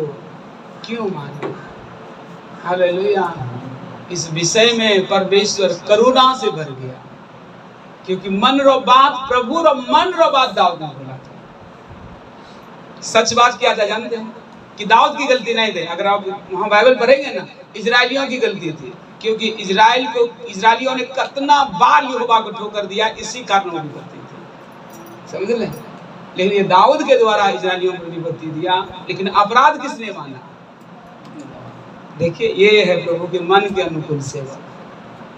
क्यों मारे? हालेलुया, इस विषय में परमेश्वर करुणा से भर गया क्योंकि मन रो बात प्रभु रो मन रो बात दाऊद ने बोला था। सच बात क्या था जानते हैं कि दाऊद की गलती नहीं थी। अगर आप वहां बाइबल पढ़ेंगे ना, इजरायलियों की गलती थी क्योंकि इजरायलियों ने कितना बार यहोवा को ठोकर दिया, इसी कारण वो विपत्ति थी। समझ ले? लेकिन ये दाऊद के द्वारा इजरायलियों को विपत्ति दिया, लेकिन अपराध किसने माना? देखिए ये है प्रभु के मन के अनुकूल सेवा।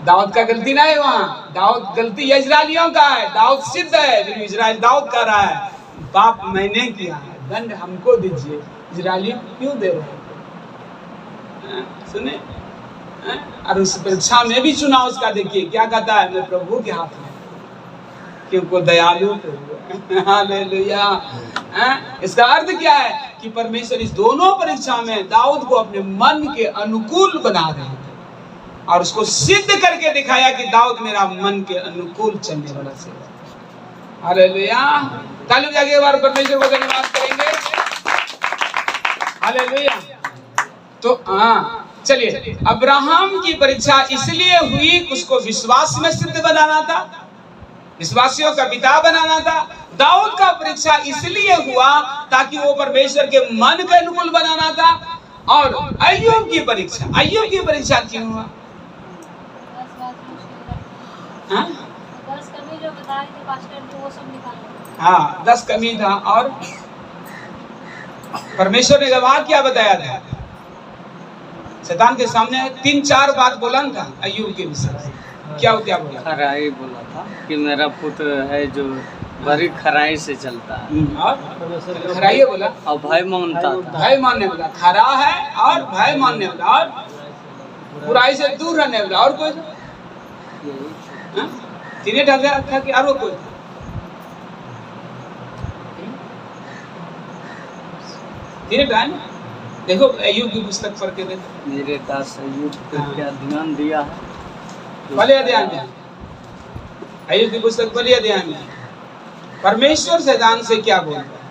दाऊद का गलती नहीं है वहां, दाऊद गलती इजरायलियों का है। दाऊद सिद्ध है, लेकिन इजराइल दाऊद कर रहा है पाप मैंने किया है, दंड हमको दीजिए। इजरायली क्यों दे रहे हैं? सुने? और उस परीक्षा में भी चुनाव उसका देखिए क्या कहता है, मैं प्रभु के हाथ में क्योंकि दयालु प्रभु। हालेलुया, इसका अर्थ क्या है कि परमेश्वर इस दोनों परीक्षा में दाऊद को अपने मन के अनुकूल बना रहे थे और उसको सिद्ध करके दिखाया कि दाऊद मेरा मन के अनुकूल चलने वाला सेवक। हालेलुया, ताली बजा के एक बार परमेश्वर को धन्यवाद करेंगे। हालेलुया। तो चलिए, अब्राहम की परीक्षा इसलिए हुई, उसको विश्वास में सिद्ध बनाना था, विश्वासियों का पिता बनाना था। दाऊद का परीक्षा इसलिए हुआ ताकि वो परमेश्वर के मन के अनुकूल बनाना था। और अय्यूब की परीक्षा क्यों हुआ? 10 कमी जो बताए थे पास्टर जी, वो सब निकालना। हाँ 10 कमी था और परमेश्वर ने गवाह क्या बताया था? शैतान के सामने 3-4 बात बोला था अय्यूब के विषय। क्या बोला? खराई बोला था कि मेरा पुत्र है जो बड़ी खराई से चलता है। और खराई बोला और भय मानता था। भय मानने वाला खरा है और भय मानने वाला और बुराई से दूर रहने वाला। और कोई तीन था कि और कोई? तीन टाइम देखो अय्यूब की पुस्तक पढ़ के देखो। मेरे दास अय्यूब को क्या ध्यान दिया है? पहले अध्याय में अय्यूब की पुस्तक पहले अध्याय में परमेश्वर शैतान से क्या बोलता है?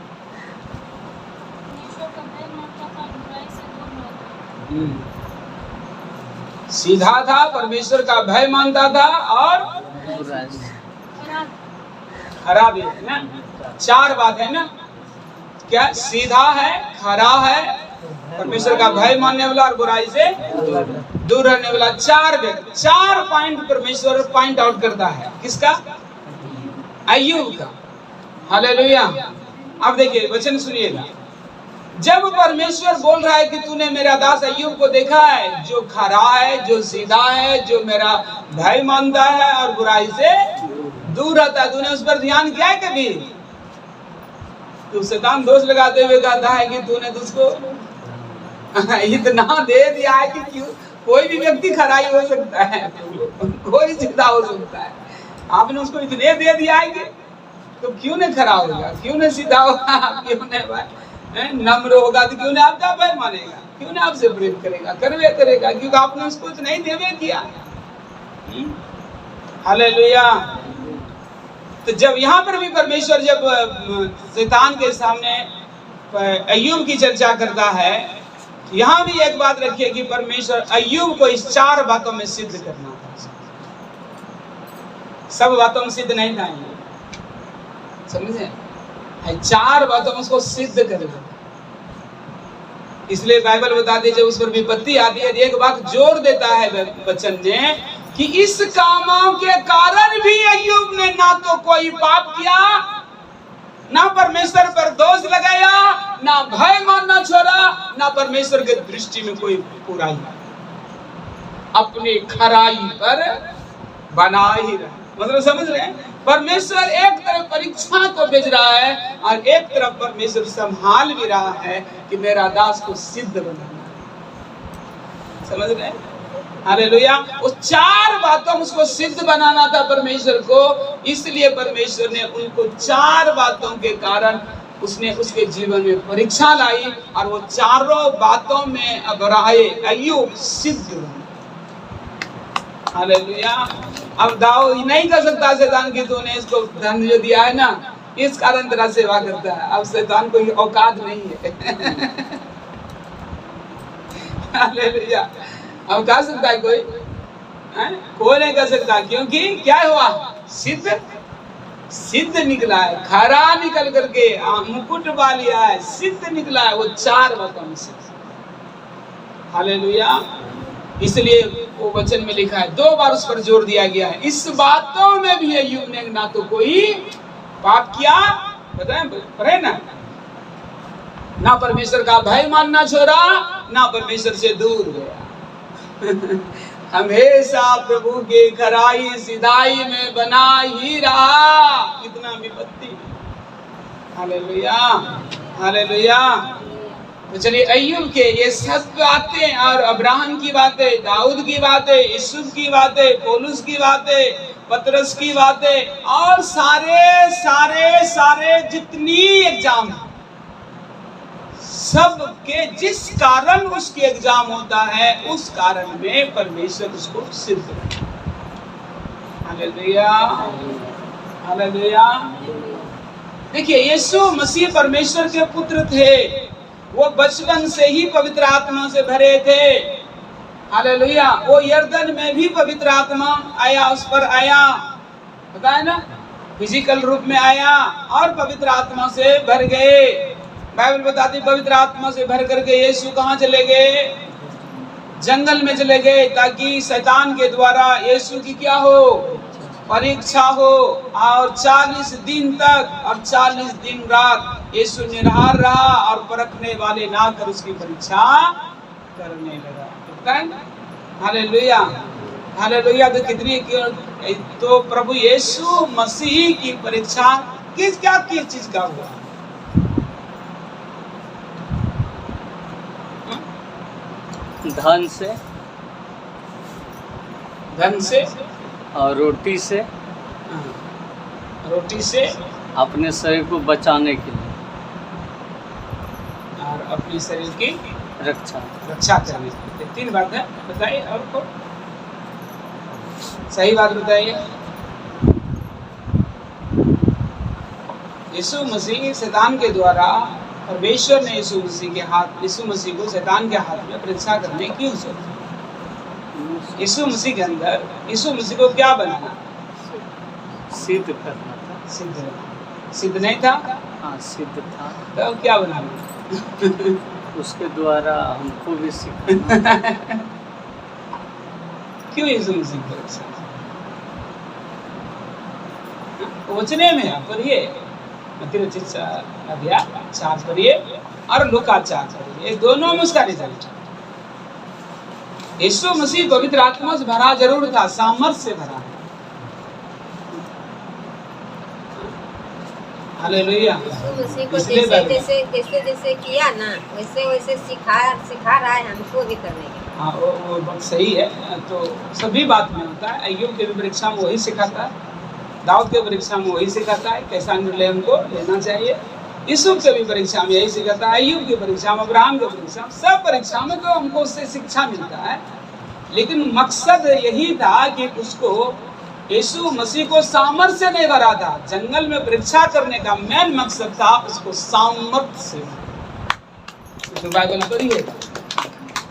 सीधा था, परमेश्वर का भय मानता था, और खराब है ना। 4 बात है ना, क्या? सीधा है, खरा है, परमेश्वर का भय मानने वाला और बुराई से दूर रहने वाला। 4 व्यक्ति, 4 पॉइंट परमेश्वर पॉइंट आउट करता है। किसका? अय्यूब का। हालेलुया। अब देखिए वचन सुनिएगा। जब परमेश्वर बोल रहा है कि तूने मेरा दास अय्यूब को देखा है, जो खरा है, जो सीधा है, जो मेरा भय मानता है और बुराई से दूर रहता है, तूने उस पर ध्यान किया है कभी? तो शैतान दोष लगाते हुए कहता है कि तूने तुझको इतना दे दिया है कि क्यों कोई भी व्यक्ति खराई हो सकता है, कोई सीधा हो सकता है। आपने उसको इतने दे दिया है कि तो क्यों नहीं खरा होगा, क्यों नहीं सीधा होगा, क्यों नहीं नम्र होगा, तो क्यों नहीं आपका भय मानेगा, क्यों नहीं आपसे प्रेम करेगा, करवे करेगा, क्योंकि आपने उसको इतना ही देवे किया। हालेलुया। तो जब यहाँ पर भी परमेश्वर जब शैतान के सामने अय्यूब की चर्चा करता है, यहाँ भी एक बात रखिए कि परमेश्वर अय्यूब को इस 4 बातों में सिद्ध करना था। सब बातों में सिद्ध नहीं था, समझे? 4 बातों में उसको सिद्ध करेगा। इसलिए बाइबल बताती है जब उस पर विपत्ति आती है, एक बात जोर देता है वचन में कि इस कामों के कारण भी अय्यूब ने ना तो कोई पाप किया, ना परमेश्वर पर दोष लगाया, ना भय मानना छोड़ा, ना परमेश्वर के दृष्टि में कोई बुराई, अपनी खराई पर बना ही रहा। मतलब समझ रहे हैं? परमेश्वर एक तरफ परीक्षा को भेज रहा है और एक तरफ परमेश्वर संभाल भी रहा है कि मेरा दास को सिद्ध बनाना। समझ रहे हैं? हालेलुया। उस 4 बातों में उसको सिद्ध बनाना था परमेश्वर को, इसलिए परमेश्वर ने उनको 4 बातों के कारण उसने उसके जीवन में परीक्षा लाई और वो 4 बातों में अब रहे अय्यूब सिद्ध बना। हालेलुया। अब दाऊद नहीं कर सकता शैतान की तूने इसको धन जो दिया है ना, इस कारण तेरा सेवा करता है। अब शैतान को औकात नहीं है। हालेलुया। अब कह सकता है कोई? कोई नहीं कर सकता, क्योंकि क्या हुआ? सिद्ध निकला है, खरा निकल करके मुकुट वालिया है, सिद्ध निकला है वो 4 बातों में सिद्ध। हालेलुया। इसलिए वो वचन में लिखा है, 2 बार उस पर जोर दिया गया है, इस बातों में भी अय्यूब ने ना तो कोई पाप किया, बताएं पढ़े ना परमेश्वर का भय मानना छोड़ा, ना परमेश्वर से दूर गया। हमेशा प्रभु के खराई सिधाई में बना ही रहा, कितना विपत्ति। हालेलुया। हालेलुया। तो चलिए अय्यूब के ये सब बातें और अब्राहम की बातें, दाऊद की बातें, यूसुफ की बातें, पौलुस की बातें, पतरस की बातें और सारे सारे सारे जितनी एग्जाम सब के जिस कारण उसके एग्जाम होता है उस कारण में परमेश्वर उसको सिद्ध करता है। हालेलुया। हालेलुया। देखिए यीशु मसीह परमेश्वर के पुत्र थे, वो बचपन से ही पवित्र आत्मा से भरे थे। हालेलुया। वो यर्दन में भी पवित्र आत्मा आया, उस पर आया, पता है ना, फिजिकल रूप में आया और पवित्र आत्मा से भर गए। बाइबल बताती पवित्र आत्मा से भर करके यीशु कहाँ चले गए? जंगल में चले गए, ताकि शैतान के द्वारा यीशु की क्या हो? परीक्षा हो। और 40 दिन तक और 40 दिन रात यीशु निराहार रहा और परखने वाले ना कर उसकी परीक्षा करने लगा। हालेलुया। हालेलुया। तो कितनी तो प्रभु यीशु मसीह की परीक्षा किस चीज का हुआ? धन से और रोटी से अपने शरीर को बचाने के लिए और अपने शरीर की रक्षा करने के लिए। 3 बात है, बताइए और को सही बात बताइए। यीशु मसीह शैतान के द्वारा, परमेश्वर ने यीशु मसीह को शैतान के हाथ में परीक्षा करने क्यों सोचा? यीशु मसीह के अंदर यीशु मसीह को क्या बनाना? सिद्ध करना था। सिद्ध नहीं था? हाँ, सिद्ध था। तो क्या बनाना? उसके द्वारा हमको भी सीखना। क्यों यीशु मसीह को परीक्षा? वचने में आप पढ़िए, मत्ती रचित अध्याय 4 पढ़िए और लूका 4 पढ़िए, ये दोनों में उसका रिजल्ट। यीशु मसीह पवित्र आत्मा से भरा जरूर था, सामर्थ से भरा। हालेलुया। यीशु मसीह को जैसे किया ना, वैसे सिखा रहा है हमको भी करने के। हाँ, वो बात सही है। तो सभी बात में होता है। अय्यूब के भी परीक्षा में वही सिखाता है, दाऊद के परीक्षा में वही सिखाता है कैसा निर्णय हमको लेना चाहिए। यूसुफ के भी परीक्षा में यही सिखाता है, अय्यूब की परीक्षा में, अब्राहम की परीक्षा में, सब परीक्षा में तो हमको उससे शिक्षा मिलता है। लेकिन मकसद यही था कि उसको यीशु मसीह को सामर्थ्य से नहीं भरा था। जंगल में परीक्षा करने का मेन मकसद था उसको सामर्थ्य से। तो बाइबल पढ़िए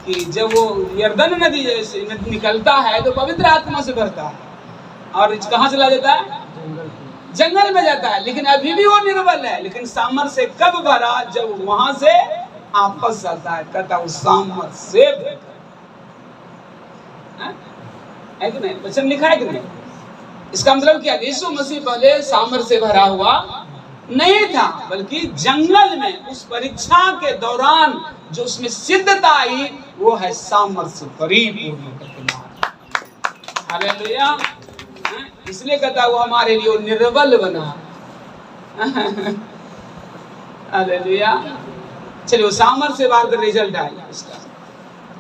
कि जब वो यरदन नदी जैसे निकलता है तो पवित्र आत्मा से भरता है और कहाँ चला जाता है? जंगल में जाता है। लेकिन अभी भी वो निर्बल है, लेकिन सामर्थ्य से कब भरा? जब वहां से आपस आता है, कहता उस सामर्थ्य से है कि नहीं? वचन लिखा है कि नहीं? इसका मतलब क्या? यीशु मसीह पहले सामर्थ्य से भरा हुआ नहीं था, बल्कि जंगल में उस परीक्षा के दौरान जो उसमें सिद्धता आई वो है सामर्थ्य से परिपूर्ण। हालेलुया। इसलिए कहता वो हमारे लिए निर्बल बना। हालेलुया। चलिए, वो सामर्थ्य से बाहर का रिजल्ट आया इसका।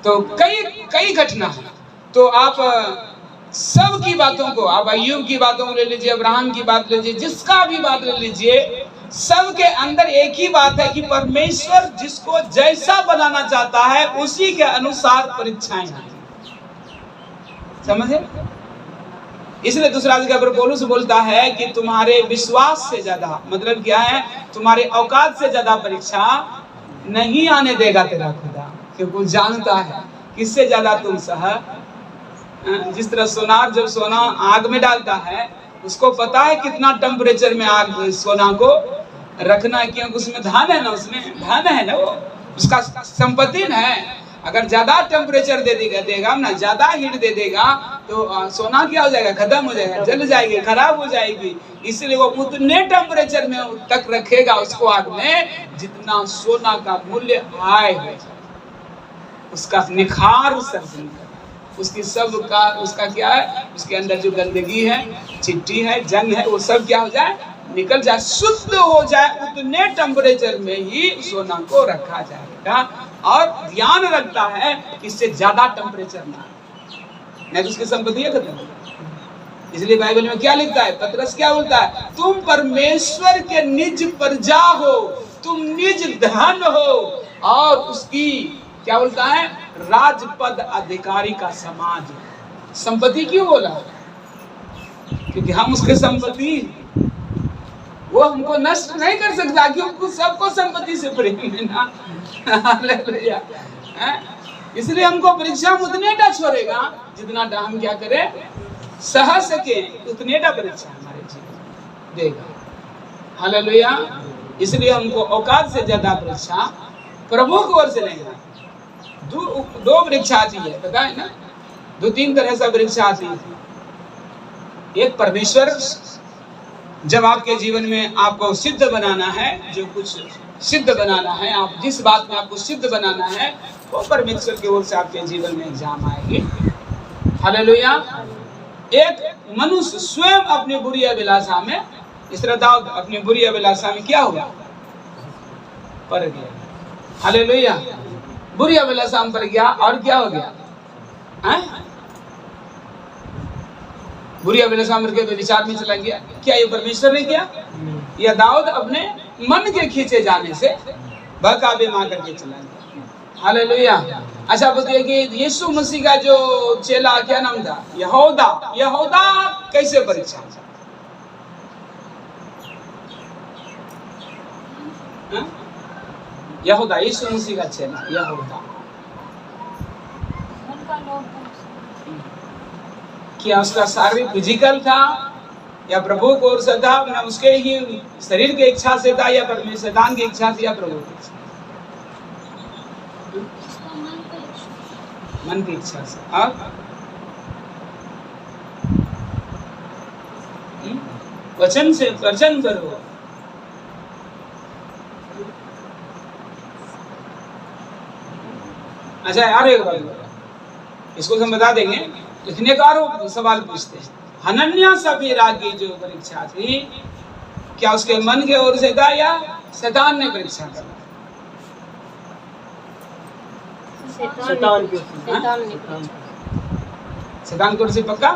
तो कई घटना है। तो आप सब की बातों को, आप अय्यूब की बातों को ले लीजिए, अब्राहम की बात ले लीजिए, जिसका भी बात ले लीजिए, सब के अंदर एक ही बात है कि परमेश्वर जिसको जैसा बनाना चाहता है उसी के अनुसार परीक्षाएं हैं। समझे? इसलिए दूसरा अधिकार पौलुस बोलता है कि तुम्हारे विश्वास से ज्यादा, मतलब क्या है? तुम्हारे औकात से ज्यादा परीक्षा नहीं आने देगा तेरा खुदा, क्योंकि वो जानता है किससे ज्यादा तुम सह। जिस तरह सोनार जब सोना आग में डालता है, उसको पता है कितना टेम्परेचर में आग सोना को रखना है, क्योंकि उसमें धन है ना, उसमें धन है ना, वो उसका संपत्ति है। अगर ज्यादा टेम्परेचर देगा ना, ज्यादा हीट दे देगा तो सोना क्या हो जाएगा? खत्म हो जाएगा, जल जाएगी, खराब हो जाएगी। इसलिए वो उतने टेम्परेचर में तक रखेगा उसको आग में जितना सोना का मूल्य आए, उसका निखार सर्जन करे। उसकी सब का उसका क्या है? उसके अंदर जो गंदगी है, चिट्टी है, जंग है, वो सब क्या हो जाए? निकल जाए, शुद्ध हो जाए। उतने टेम्परेचर में ही सोना को रखा जाएगा और ध्यान रखता है कि इससे ज्यादा टेम्परेचर ना, नहीं तो उसकी संपत्ति है खत्म। इसलिए बाइबल में क्या लिखता है? पतरस क्या बोलता है? तुम परमेश्वर के निज प्रजा हो, तुम निज धन हो और उसकी क्या बोलता है? राजपद अधिकारी का समाज। संपत्ति क्यों बोला? क्योंकि हम उसके संपत्ति, वो हमको नष्ट नहीं कर सकता, क्योंकि सबको संपत्ति से प्रेम है ना। हालेलुया। इसलिए हमको परीक्षा में उतने टा छोड़ेगा जितना टा हम क्या करें? सह सके, उतने टा परीक्षा हमारे जीवन देगा। हालेलुया। इसलिए हमको औकात से ज्यादा परीक्षा प्रभु की ओर से लेना। दो परीक्षा आती है, पता है ना? 2-3 तरह से परीक्षा आती है। एक, परमेश्वर जब आपके जीवन में आपको सिद्ध बनाना है, जो कुछ सिद्ध बनाना है, आप जिस बात में आपको सिद्ध बनाना है, वो परमेश्वर की ओर से आपके जीवन में एग्जाम आएगी। हालेलुया। एक, मनुष्य स्वयं अपनी बुरी अभिलाषा में, इस तरह दाऊद अपनी बुरी अभिलाषा में क्या हुआ? पड़ गया। हालेलुया। बुरी अभिलाषा में पड़ गया और क्या हो गया? बुरी अभिलाषा में के विचार में चला गया। क्या ये परमेश्वर ने किया? या दाऊद अपने मन के खींचे जाने से बहकावे मार करके चला गया। हालेलुया। अच्छा बताइए कि यीशु मसीह का जो चेला क्या नाम था? यहूदा कैसे परीक्षा? यहूदा, यीशु मसीह का चेला यहूदा। क्या उसका शारीरिक फिजिकल था या प्रभु को ओर से था, अपना उसके ही शरीर की इच्छा से था या परमेश्वर शैतान की इच्छा से या प्रभु की इच्छा, मन की इच्छा से। और वचन से वचन करो। अच्छा यार एक बात इसको हम बता देंगे, लिखने का और सवाल पूछते हैं। हनन्याह सफीरा की जो परीक्षा थी, क्या उसके मन के ओर से था या शैतान ने परीक्षा करा? शैतान की शैतान की ओर से पक्का?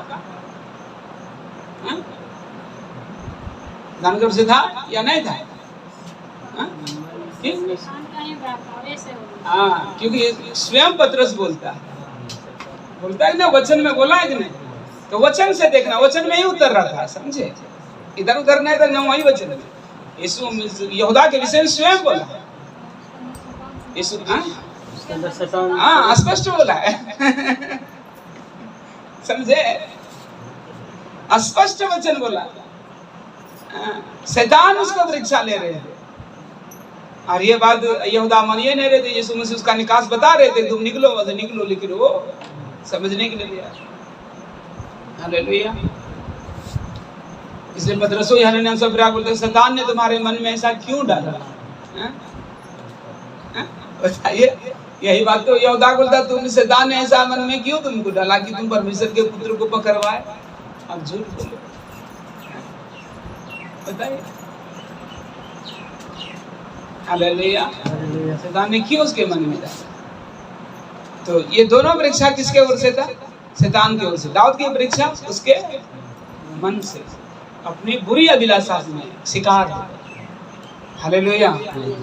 शैतान की ओर से था या नहीं था? हाँ, क्योंकि स्वयं पतरस बोलता है ना, वचन में बोला है कि नहीं? तो वचन से देखना, वचन में ही उतर रहा था, समझे? इधर उधर नहीं था, वही वचन में यीशु यहूदा के विषय में स्वयं बोला यीशु। हाँ, स्पष्ट बोला है समझे? स्पष्ट वचन बोला। शैतान उसको परीक्षा ले रहे थे और ये बात यहूदा मान ये नहीं रहे थे। यीशु मसीह उसका निकास बता रहे थे, तुम निकलो निकलो, लेकिन वो समझने के लिए लिया। हालेलुया। इसलिए पतरसो हनन्याह सफीरा बोलते, शैतान ने तुम्हारे मन में ऐसा क्यों डाला? बताइए, यही बात तो यहूदा बोलता, तुम शैतान ने ऐसा मन में क्यों तुमको डाला कि तुम परमेश्वर के पुत्र को पकड़वाए और झूठ बोलो? बताइए। हालेलुया। शैतान ने क्यों उसके मन में डाला? तो ये दोनों परीक्षा किसके ओर से था? शैतान की ओर से। दाऊद की परीक्षा उसके मन से, अपनी बुरी अभिलाषा में शिकार। हालेलुया।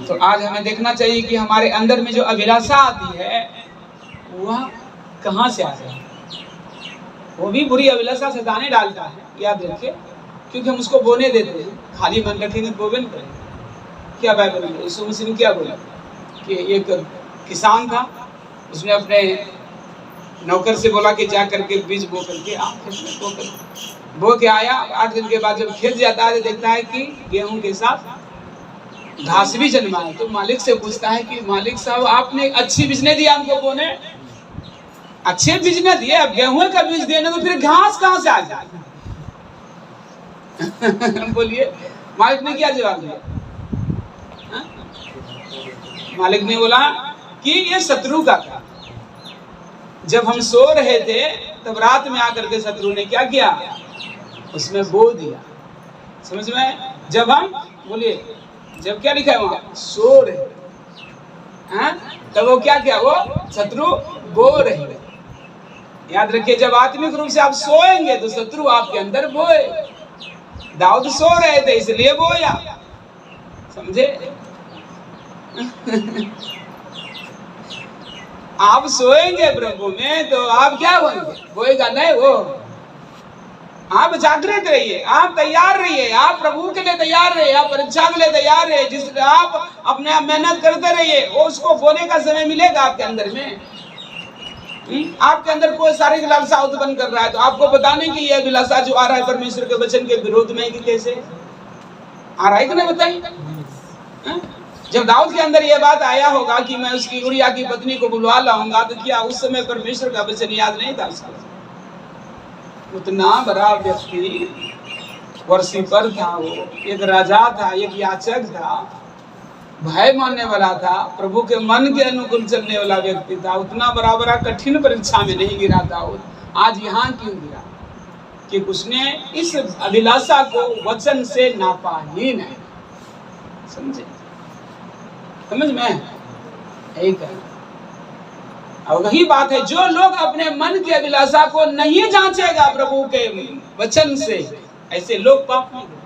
तो आज हमें देखना चाहिए कि हमारे अंदर में जो अभिलाषा आती है वह कहाँ से आती है। वो भी बुरी अभिलाषा शैतान डालता है, याद रखिए, क्योंकि हम उसको बोने देते हैं। खाली मन रखेंगे बोबे नहीं करेंगे। क्या बाइबल में यीशु मसीह ने क्या बोला कि एक किसान था, उसने अपने नौकर से बोला कि जा करके बीज बो करके आ, खेत में बो के आया। 8 दिन के बाद जब खेत जाता है तो देखता है कि गेहूं के साथ घास भी जन्मा है। तो मालिक से पूछता है कि मालिक साहब, आपने अच्छी बीज नहीं दिया हमको बोने, अच्छे बीज नहीं दिए, अब गेहूं का बीज दिए ना, तो फिर घास कहाँ से आ जाए? बोलिए, मालिक ने क्या जवाब दिया? मालिक ने बोला कि ये शत्रु का था। जब हम सो रहे थे तब रात में आकर के शत्रु ने क्या किया? उसमें बो दिया। समझ में? जब हम बोलिए, जब क्या लिखा है वहां? सो रहे, तब वो क्या किया? वो शत्रु बो रहे। याद रखिए, जब आत्मिक रूप से आप सोएंगे तो शत्रु आपके अंदर बोए। दाऊद सो रहे थे इसलिए बोया, समझे? आप सोएंगे प्रभु में तो आप क्या होंगे? बोएगा नहीं वो। आप जागृत रहिए, आप तैयार रहिए, आप प्रभु के लिए तैयार रहिए, आप परीक्षा के लिए तैयार रहिए। जिस आप अपने आप मेहनत करते रहिए, वो उसको बोने का समय मिलेगा आपके अंदर में। आपके अंदर कोई शारीरिक लालसा उत्पन्न कर रहा है तो आपको बताने की यह अभिलाषा जो आ रहा है परमेश्वर के वचन के विरोध में, कि कैसे आ रहा है कि नहीं बताइए। जब दाऊद के अंदर यह बात आया होगा कि मैं उसकी उरिया की पत्नी को बुलवा लाऊंगा, तो क्या उस समय परमेश्वर का वचन याद नहीं था उसको? उतना बड़ा व्यक्ति वर्षी पर था, वो एक राजा था, एक याचक था, भय मानने वाला था, प्रभु के मन के अनुकूल चलने वाला व्यक्ति था। उतना बड़ा कठिन परीक्षा में नहीं गिरा था। आज यहाँ क्यों गिरा? कि उसने इस अभिलाषा को वचन से नापा ही नहीं। समझे? समझ में? एक है। और वही बात है, जो लोग अपने मन की अभिलाषा को नहीं जांचेगा प्रभु के वचन से, ऐसे लोग पाप नहीं करेंगे।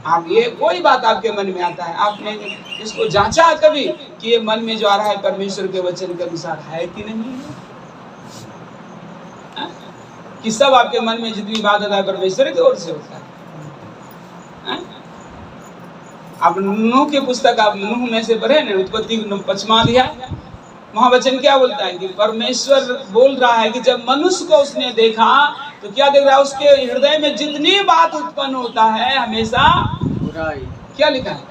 आप ये कोई बात आपके मन में आता है, आपने इसको जांचा कभी कि ये मन में जो आ रहा है परमेश्वर के वचन के अनुसार है कि नहीं है? कि सब आपके मन में जितनी बात आता है परमेश्वर की ओर से होता है? आप नूह की पुस्तक, आप नूह में से पढ़े ना, उत्पत्ति 5वां अध्याय, महावचन क्या बोलता है कि परमेश्वर बोल रहा है कि जब मनुष्य को उसने देखा तो क्या देख रहा है, उसके हृदय में जितनी बात उत्पन्न होता है हमेशा बुराई। क्या लिखा है,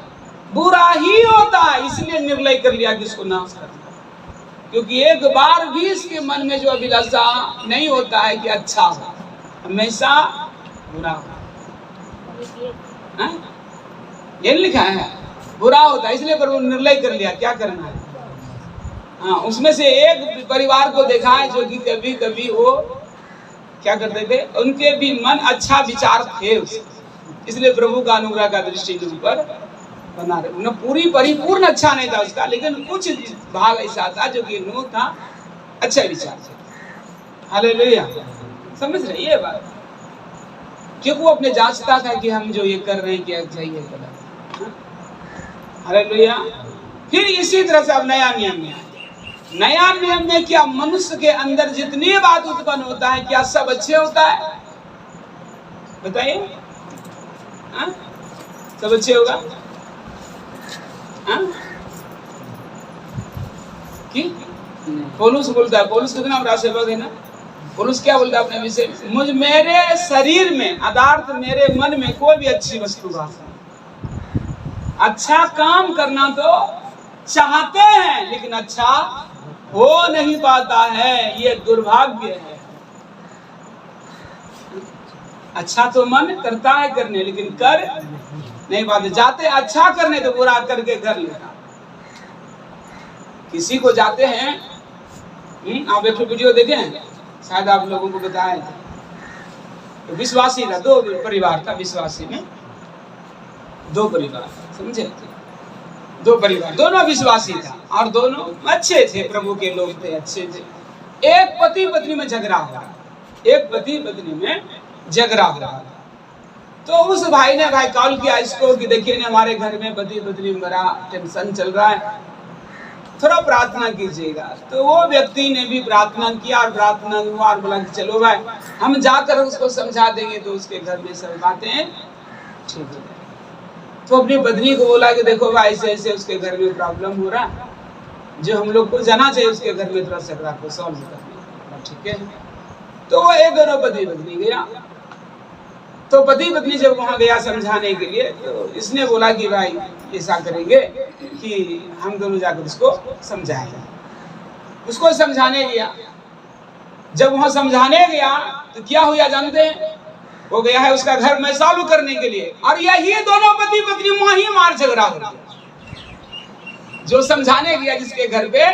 बुरा ही होता है। इसलिए निर्णय कर लिया कि इसको नाश कर दिया, क्योंकि एक बार भी इसके मन में जो अभिलाषा नहीं होता है कि अच्छा हो, हमेशा बुरा हो। ये लिखा है बुरा होता है, इसलिए प्रभु निर्णय कर लिया क्या करना है। हाँ, उसमें से एक परिवार को देखा है जो कि कभी कभी वो क्या करते थे, उनके भी मन अच्छा विचार थे उसके, इसलिए प्रभु का अनुग्रह का दृष्टि के ऊपर बना रहे। उन्हें पूरी परिपूर्ण अच्छा नहीं था उसका, लेकिन कुछ भाग ऐसा था जो कि नूह था, अच्छा विचार था। हालेलुया, समझ रहे ये बात, क्योंकि वो अपने जांचता था कि हम जो ये कर रहे हैं क्या सही है गलत। हालेलुया। फिर इसी तरह से अब नया नियम में, नया नियम में क्या मनुष्य के अंदर जितनी बात उत्पन्न होता है क्या सब अच्छे होता है, बताइए। सब अच्छे होगा कि पौलुस बोलता है, पौलुस कितना बड़ा सेवक है ना। पौलुस क्या बोलता है अपने विषय में, मुझ मेरे शरीर में अर्थात मेरे मन में कोई भी अच्छी वस्तु का, अच्छा काम करना तो चाहते हैं लेकिन अच्छा हो नहीं पाता है, ये दुर्भाग्य है। अच्छा तो मन करता है करने, लेकिन कर नहीं पाते। जाते अच्छा करने तो बुरा करके कर लेता। किसी को जाते हैं, आप एक वीडियो देखें, शायद आप लोगों को बताया था, तो विश्वासी था, दो परिवार था विश्वासी में, दो परिवार, समझे, दो परिवार, दोनों विश्वासी था और दोनों अच्छे थे, प्रभु के लोग थे, अच्छे थे। एक पति पत्नी में झगड़ा हो रहा, एक पति पत्नी में झगड़ा हो रहा, तो उस भाई ने कॉल किया इसको कि देखिए ना हमारे घर में पति पत्नी में बड़ा टेंशन चल रहा है, थोड़ा प्रार्थना कीजिएगा। तो वो व्यक्ति ने भी प्रार्थना किया और प्रार्थना हुआ और बोला कि चलो भाई हम जाकर उसको समझा देंगे तो उसके घर में सब बातें ठीक हो जाए। तो अपनी पत्नी को बोला कि देखो भाई ऐसे ऐसे उसके घर में प्रॉब्लम हो रहा है, जो हम लोग को जाना चाहिए उसके घर में थोड़ा झगड़ा को सॉल्व करना, ठीक है। तो वो एक दोनों पति पत्नी गया, तो पति पत्नी जब वहां गया समझाने के लिए, तो इसने बोला कि भाई ऐसा करेंगे कि हम दोनों जाकर उसको समझाएंगे। उसको समझाने गया, जब वहां समझाने गया तो क्या हुआ जानते हैं, वो गया है उसका घर में चालू करने के लिए, और यही दोनों पति पत्नी वहां ही मार झगड़ा हो गया। जो समझाने गया जिसके घर पे,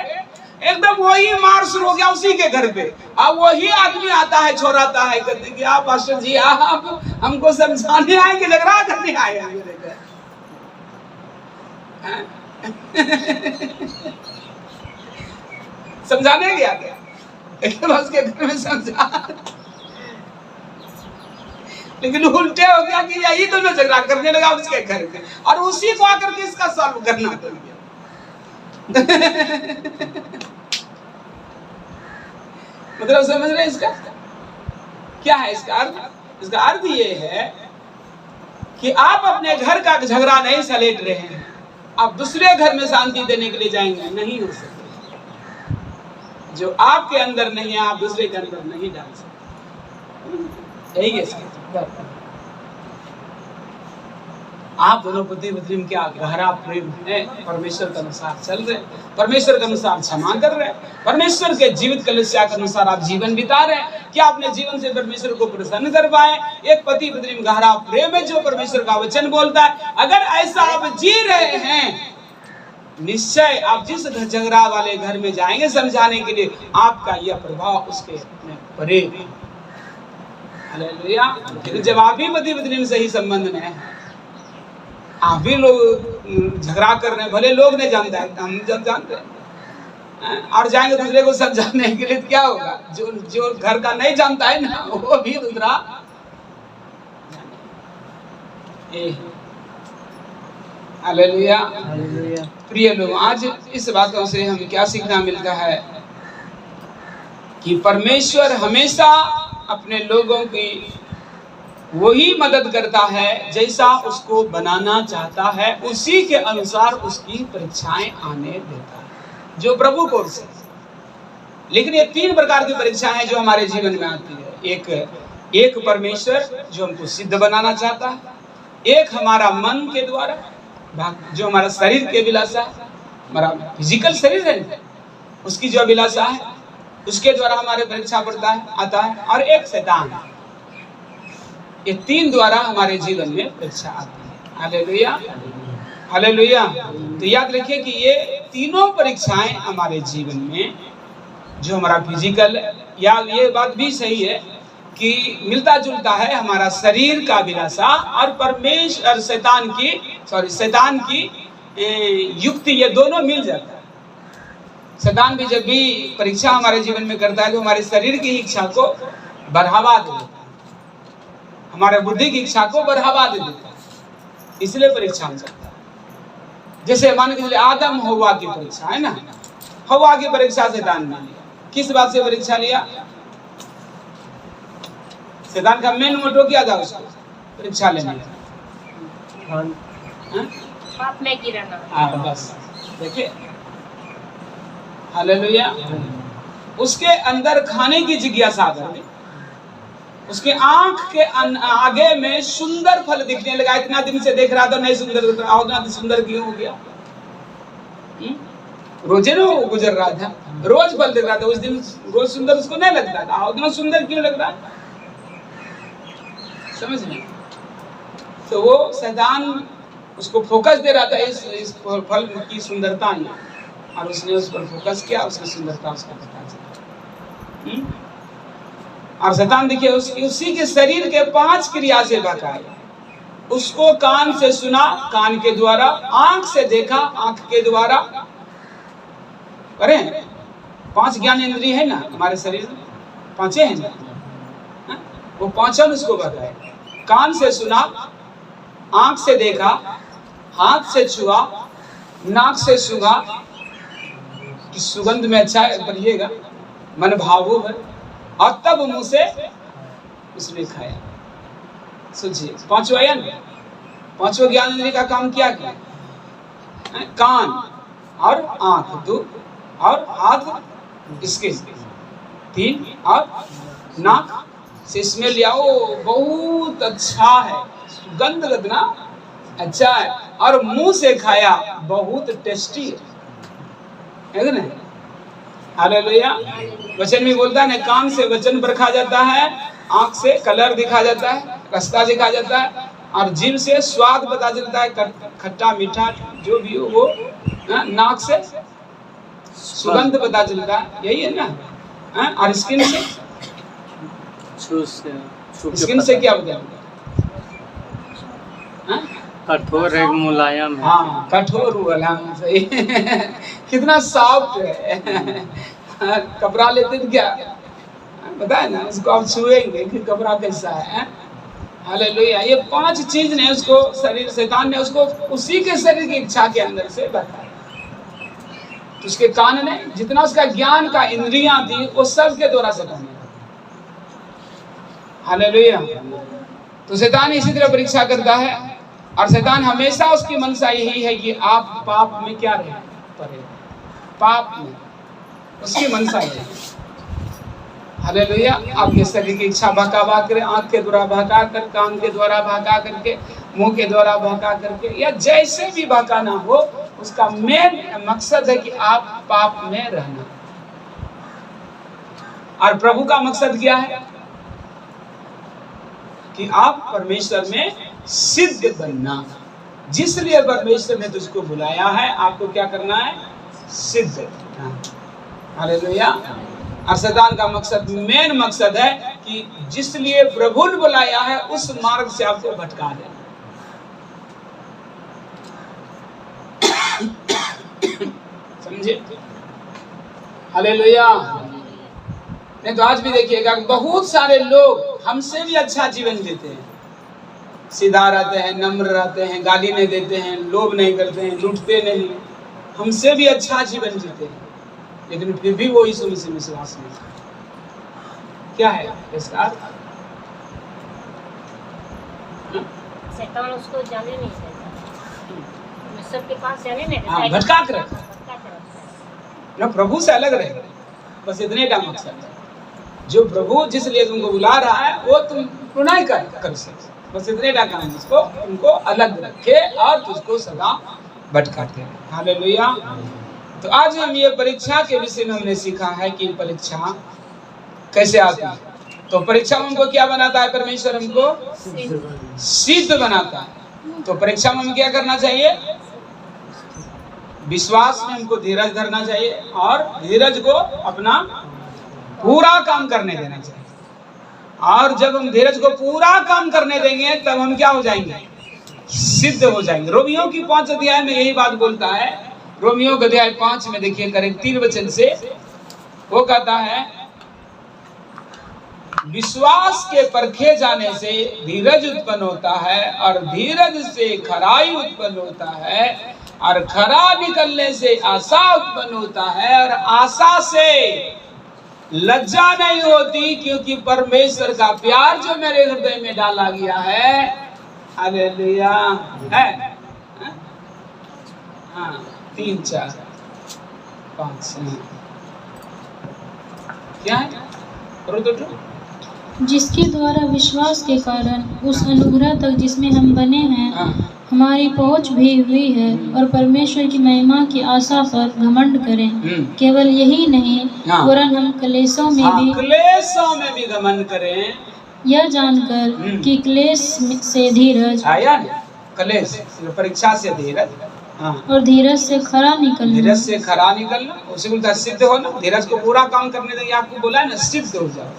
एकदम वही मार शुरू हो गया उसी के घर पे। अब वही आदमी आता है, छोड़ाता है, कहते कि आप पास्टर जी आप हमको समझाने आए कि झगड़ा करने आए हैं मेरे घर। समझाने गया क्या, एकदम उसके घर में समझा, लेकिन उल्टे हो गया कि यही दोनों झगड़ा करने लगा उसके घर पे, और उसी को आकर के इसका सॉल्व करना पड़ गया। मतलब समझ रहे इसका क्या है, इसका अर्थ, इसका अर्थ ये है कि आप अपने घर का झगड़ा नहीं सलेट रहे हैं, आप दूसरे घर में शांति देने के लिए जाएंगे, नहीं हो सकते। जो आपके अंदर नहीं है आप दूसरे के अंदर नहीं डाल सकते, यही है इसका। आप दोनों पति पत्नी में क्या गहरा प्रेम है, परमेश्वर के अनुसार चल रहे, परमेश्वर के अनुसार क्षमा कर रहे, परमेश्वर के जीवित कलिसिया के अनुसार आप जीवन बिता रहे, क्या अपने जीवन से परमेश्वर को प्रसन्न कर पाए। एक पति पत्नी में गहरा प्रेम है जो परमेश्वर का वचन बोलता है। अगर ऐसा आप जी रहे हैं, निश्चय आप जिस झगड़ा वाले घर में जाएंगे समझाने के लिए, आपका यह प्रभाव उसके परे। हालेलुया। जब आप भी पति पत्नी में सही संबंध में है, आप भी लोग झगड़ा कर रहे हैं, भले लोग नहीं जानता है, हम जब जानते हैं, और जाएंगे दूसरे को समझाने के लिए, क्या होगा, जो घर का नहीं जानता है ना वो भी दूसरा। हालेलुया। प्रिय लोग, आज इस बातों से हमें क्या सीखना मिलता है कि परमेश्वर हमेशा अपने लोगों की वही मदद करता है जैसा उसको बनाना चाहता है, उसी के अनुसार उसकी परीक्षाएं आने देता है, जो प्रभु को लेकिन ये 3 प्रकार की परीक्षाएं हैं जो हमारे जीवन में आती है। एक परमेश्वर जो हमको सिद्ध बनाना चाहता है, एक हमारा मन के द्वारा जो हमारा शरीर के अभिलाषा है, हमारा फिजिकल शरीर है उसकी जो अभिलाषा है उसके द्वारा हमारे परीक्षा पड़ता है आता है, और एक शैतान। ये 3 द्वारा हमारे जीवन में परीक्षा आती है। Hallelujah, hallelujah. तो याद रखिए कि ये तीनों परीक्षाएं हमारे जीवन में जो हमारा फिजिकल, या ये बात भी सही है कि मिलता जुलता है हमारा शरीर का अभिलाषा और परमेश्वर शैतान की युक्ति, ये दोनों मिल जाता है। शैतान भी जब भी परीक्षा हमारे जीवन में करता है तो हमारे शरीर की इच्छा को बढ़ावा दे देता है, हमारे बुद्धि की इच्छा को बढ़ावा दे देता है, इसलिए परीक्षा में करता है। जैसे मान के चलिए आदम हव्वा की परीक्षा है ना, हव्वा की परीक्षा शैतान ने लिया। किस बात से परीक्षा लिया? शैतान का मेन मोटो क्या था उसको परीक्षा लेने का? पाप में गिरना। बस देखिए, हालेलुया। उसके अंदर खाने की जिज्ञासा कर दी, उसके आंख के आगे में सुंदर फल दिखने लगा। इतना दिन से देख रहा था नहीं सुंदर, उतना सुंदर क्यों हो गया? रोजे ना वो गुजर रहा था, रोज फल देख रहा था, उस दिन रोज सुंदर उसको नहीं लगता था, उतना सुंदर क्यों लग रहा है? समझ में? तो वो शैतान उसको फोकस दे रहा था इस फल की सुंदरता में, और उसने उस पर फोकस किया, उसकी सुंदरता उसको पता चला। और शैतान देखिए उसी के शरीर के 5 क्रिया से बहकाए। उसको कान से सुना, कान के द्वारा, आंख से देखा, आंख के द्वारा। करें 5 ज्ञान इंद्रिय है ना हमारे शरीर में, 5 है ना, वो 5 उसको बहकाए। कान से सुना, आंख से देखा, हाथ से छुआ, नाक से सूंघा कि सुगंध में अच्छा बढ़िएगा, मन भावुक है, और तब मुंह से उसने खाया। सोचिए 5वां आया ना, 5वां ज्ञान इंद्रिय का काम क्या किया? कान और आंख 2, और हाथ इसके 3, और नाक से स्मेल लिया, वो बहुत अच्छा है, सुगंध कितना अच्छा है, और मुंह से खाया, बहुत टेस्टी है ना। हालेलुया। वचन में बोलता है ना, कान से वचन परखा जाता है, आंख से कलर दिखा जाता है, रास्ता दिखा जाता है, और जीभ से स्वाद पता चलता है, खट्टा मीठा जो भी हो वो, नाक से सुगंध पता चलता है, यही है ना। और स्किन से क्या पता चलता है? कठोर है, मुलायम है। हाँ, कठोर मुलायम, सही। कितना सॉफ्ट है। कपड़ा लेते तो क्या पता है ना, उसको आप छुएंगे कि कपड़ा कैसा है। हालेलुया। ये 5 चीज ने उसको शरीर, शैतान ने उसको उसी के शरीर की इच्छा के अंदर से बताया। तो उसके कान ने जितना उसका ज्ञान का इंद्रियां थी वो सब के द्वारा शैतान। हालेलुया। तो शैतान इसी तरह परीक्षा करता है, और शैतान हमेशा उसकी मनसा यही है कि आप पाप में क्या रहे, पड़े पाप में, उसकी मनसा है। हालेलुया। आपके शरीर की इच्छा बहका करे, आंख के द्वारा बहका कर, कान के द्वारा बहका करके, मुंह के द्वारा बहका करके, या जैसे भी बहकाना हो, उसका मेन मकसद है कि आप पाप में रहना। और प्रभु का मकसद क्या है? कि आप परमेश्वर में सिद्ध बनना। जिस लिए परमेश्वर ने तुझको बुलाया है, आपको क्या करना है? सिद्ध करना। हालेलुया। और शैतान का मकसद, मेन मकसद है कि जिस लिए प्रभु ने बुलाया है उस मार्ग से आपको भटका देना। समझे? हालेलुया। नहीं तो आज भी देखिएगा बहुत सारे लोग हमसे भी अच्छा जीवन जीते हैं, सीधा रहते हैं, नम्र रहते हैं, गाली नहीं देते हैं, लोभ नहीं करते हैं, लूटते नहीं, हमसे भी अच्छा जीवन जीते हैं, लेकिन फिर भी वो यीशु मसीह में विश्वास नहीं करते। क्या है इसका अर्थ? शैतान उसको जाने नहीं देता, सबके पास जाने नहीं देता, भटका कर रखता है ना, प्रभु से अलग रहे। बस इतने का मकसद है। जो प्रभु जिस लिए तुमको बुला रहा है वो तुम पुनः कर सकते, बस इतने का काम। इसको तुमको अलग रखे और तुझको सदा भटकाते हैं। हालेलुया। तो आज हम ये परीक्षा के विषय में हमने सीखा है कि परीक्षा कैसे आती है। तो परीक्षा में हमको क्या बनाता है? परमेश्वर हमको सिद्ध बनाता है। तो परीक्षा में हमें क्या करना चाहिए? विश्वास में हमको धीरज धरना चाहिए और धीरज को अपना पूरा काम करने देना चाहिए। और जब हम धीरज को पूरा काम करने देंगे तब हम क्या हो जाएंगे? सिद्ध हो जाएंगे। रोमियो की 5 अध्याय में यही बात बोलता है। रोमियो के अध्याय 5 में देखिए करीब 3 वचन से वो कहता है, विश्वास के परखे जाने से धीरज उत्पन्न होता है और धीरज से खराई उत्पन्न होता है और खरा निकलने से आशा उत्पन्न होता है और आशा से लज्जा नहीं होती, क्योंकि परमेश्वर का प्यार जो मेरे हृदय में डाला गया है, हालेलुया, है। हाँ 3 4 5 क्या है? जिसके द्वारा विश्वास के कारण उस अनुग्रह तक जिसमें हम बने हैं हमारी पहुंच भी हुई है, और परमेश्वर की महिमा की आशा पर घमंड करें। केवल यही नहीं वरन हम क्लेशों में भी घमंड करें, यह जानकर कि क्लेश से धीरज, क्लेश परीक्षा से धीरज, और धीरज से खरा निकलना, उसे बोलता है सिद्ध होना। धीरज को पूरा काम करने देंगे, आपको बोला है ना, सिद्ध हो जाओ,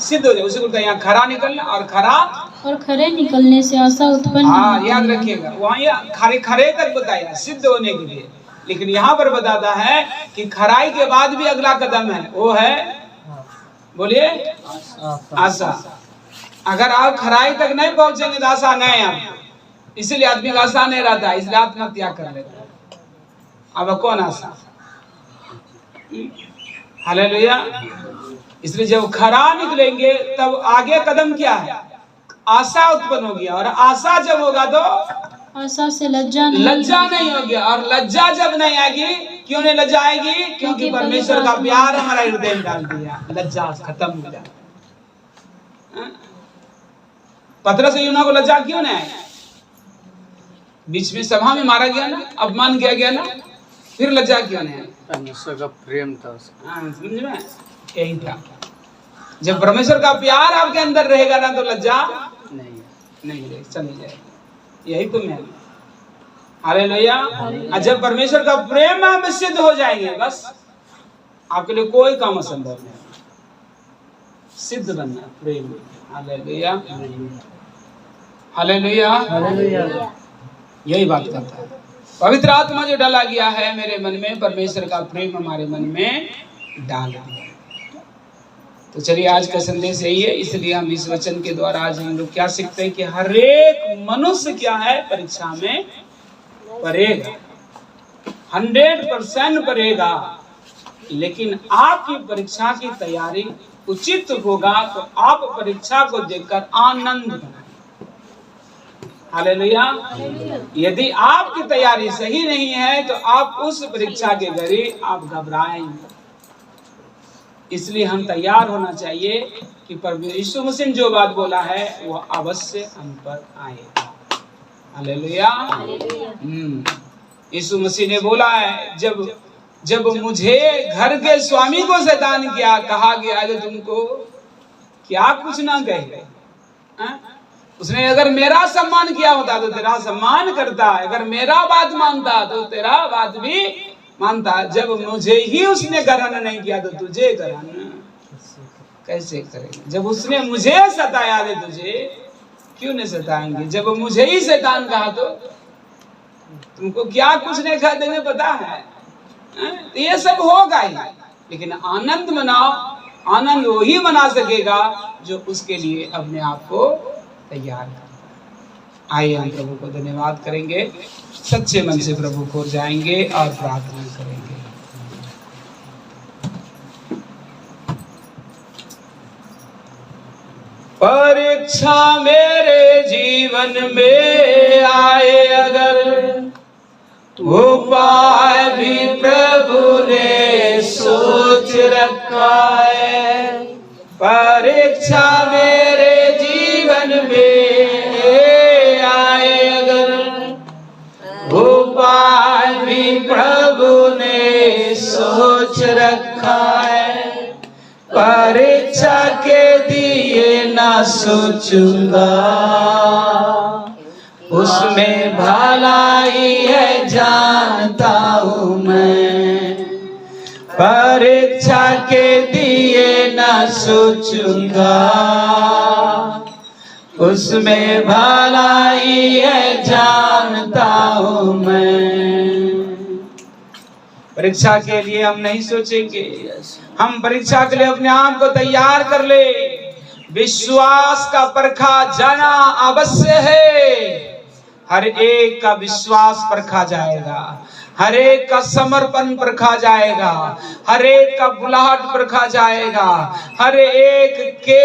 सिद्ध हो जाए, उसे बोलता है यहाँ खरा निकलना और खरे निकलने से आशा उत्पन्न। हाँ याद रखिएगा, वहाँ खरे तक बताया सिद्ध होने के लिए, लेकिन यहाँ पर बताता है कि खराई के बाद भी अगला कदम है, वो है, बोलिए, आशा। अगर आप खराई तक नहीं पहुंचेंगे तो आशा नहीं है आपको, इसलिए आदमी का आशा नहीं रहता है, इसलिए आत्महत्या कर लेता है। अब कौन आशा? हालेलुया। इसलिए जब खरा निकलेंगे तब आगे कदम क्या है? आशा उत्पन्न होगी, और आशा जब होगा तो आशा से लज्जा नहीं होगी, और लज्जा जब नहीं आएगी, क्यों नहीं लज्जा आएगी? क्योंकि परमेश्वर का प्यार हमारा हृदय में डाल दिया, लज्जा खत्म हो जाए। पतरस और यूहन्ना को लज्जा क्यों नहीं आई? बीच में सभा में मारा गया ना, अपमान किया गया ना, फिर लज्जा क्यों नहीं आई? परमेश्वर का प्रेम था, समझ में यही था। जब परमेश्वर का प्यार आपके अंदर रहेगा ना तो लज्जा नहीं चली जाएगी, यही तो मैं। हालेलुया। जब परमेश्वर का प्रेम में सिद्ध हो जाएंगे, बस आपके लिए कोई काम असंभव नहीं, सिद्ध बनना प्रेम में। हालेलुया, हालेलुया, यही बात करता है। पवित्र आत्मा जो डाला गया है मेरे मन में, परमेश्वर का प्रेम हमारे मन में डाल दिया। तो चलिए आज का संदेश यही है, इसलिए हम इस वचन के द्वारा आज हम लोग क्या सीखते हैं कि हर एक मनुष्य क्या है, परीक्षा में पड़ेगा, 100% पड़ेगा, लेकिन आपकी परीक्षा की तैयारी उचित होगा तो आप परीक्षा को देखकर आनंद बनाएं। हालेलुया। यदि आपकी तैयारी सही नहीं है तो आप उस परीक्षा के घड़ी आप घबराएंगे। इसलिए हम तैयार होना चाहिए कि परमेश्वर यीशु मसीह ने जो बात बोला है वो अवश्य हम पर आएगा। हालेलुया। यीशु मसीह ने बोला है, जब मुझे घर के स्वामी को शैतान किया कहा गया जो तुमको क्या कुछ ना कहे, उसने अगर मेरा सम्मान किया होता तो तेरा सम्मान करता, अगर मेरा बात मानता तो तेरा बात भी मानता। जब मुझे ही उसने ग्रहण नहीं किया तो तुझे ग्रहण कैसे करेंगे? जब उसने मुझे सताया तो तुझे क्यों नहीं सताएंगे? जब मुझे ही शैतान कहा तो तुमको क्या कुछ नहीं कह देंगे, पता है? तो ये सब होगा ही, लेकिन आनंद मनाओ। आनंद वही मना सकेगा जो उसके लिए अपने आप को तैयार करता है। आइए हम प्रभु को धन्यवाद करेंगे, सच्चे मन से प्रभु को जाएंगे और प्रार्थना करेंगे। परीक्षा मेरे जीवन में आए अगर, उपाय भी प्रभु ने सोच सोच रखा है। परीक्षा मेरे जीवन में आए अगर, उपाय भी प्रभु ने सोच रखा है। परीक्षा के दिए ना सोचूंगा, उसमें भलाई है जानता हूँ मैं। परीक्षा के दिए ना सोचूंगा, उसमें भलाई है जानता हूँ मैं। परीक्षा के लिए हम नहीं सोचेंगे, हम परीक्षा के लिए अपने आप को तैयार कर ले। विश्वास का परखा जाना अवश्य है। हर एक का विश्वास परखा जाएगा, हर एक का समर्पण परखा जाएगा, हर एक का बुलाहट परखा जाएगा, हर एक के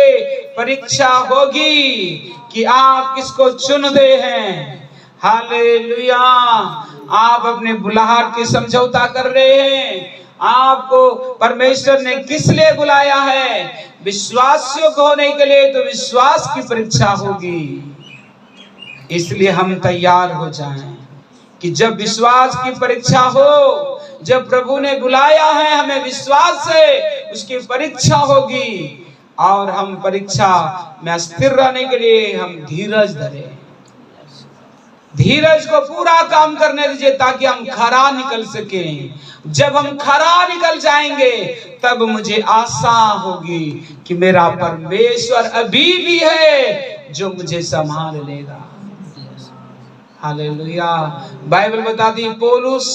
परीक्षा होगी कि आप किसको चुनते हैं। हालेलुया। आप अपने बुलाहट की समझौता कर रहे हैं। आपको परमेश्वर ने किस लिए बुलाया है? विश्वासियों को होने के लिए तो विश्वास की परीक्षा होगी। इसलिए हम तैयार हो जाएं कि जब विश्वास की परीक्षा हो, जब प्रभु ने बुलाया है हमें विश्वास से उसकी परीक्षा होगी, और हम परीक्षा में स्थिर रहने के लिए हम धीरज धरें। धीरज को पूरा काम करने दीजिए ताकि हम खरा निकल सकें। जब हम खरा निकल जाएंगे तब मुझे आशा होगी कि मेरा परमेश्वर अभी भी है जो मुझे संभाल लेगा। हालेलुया। बाइबल बताती है पौलुस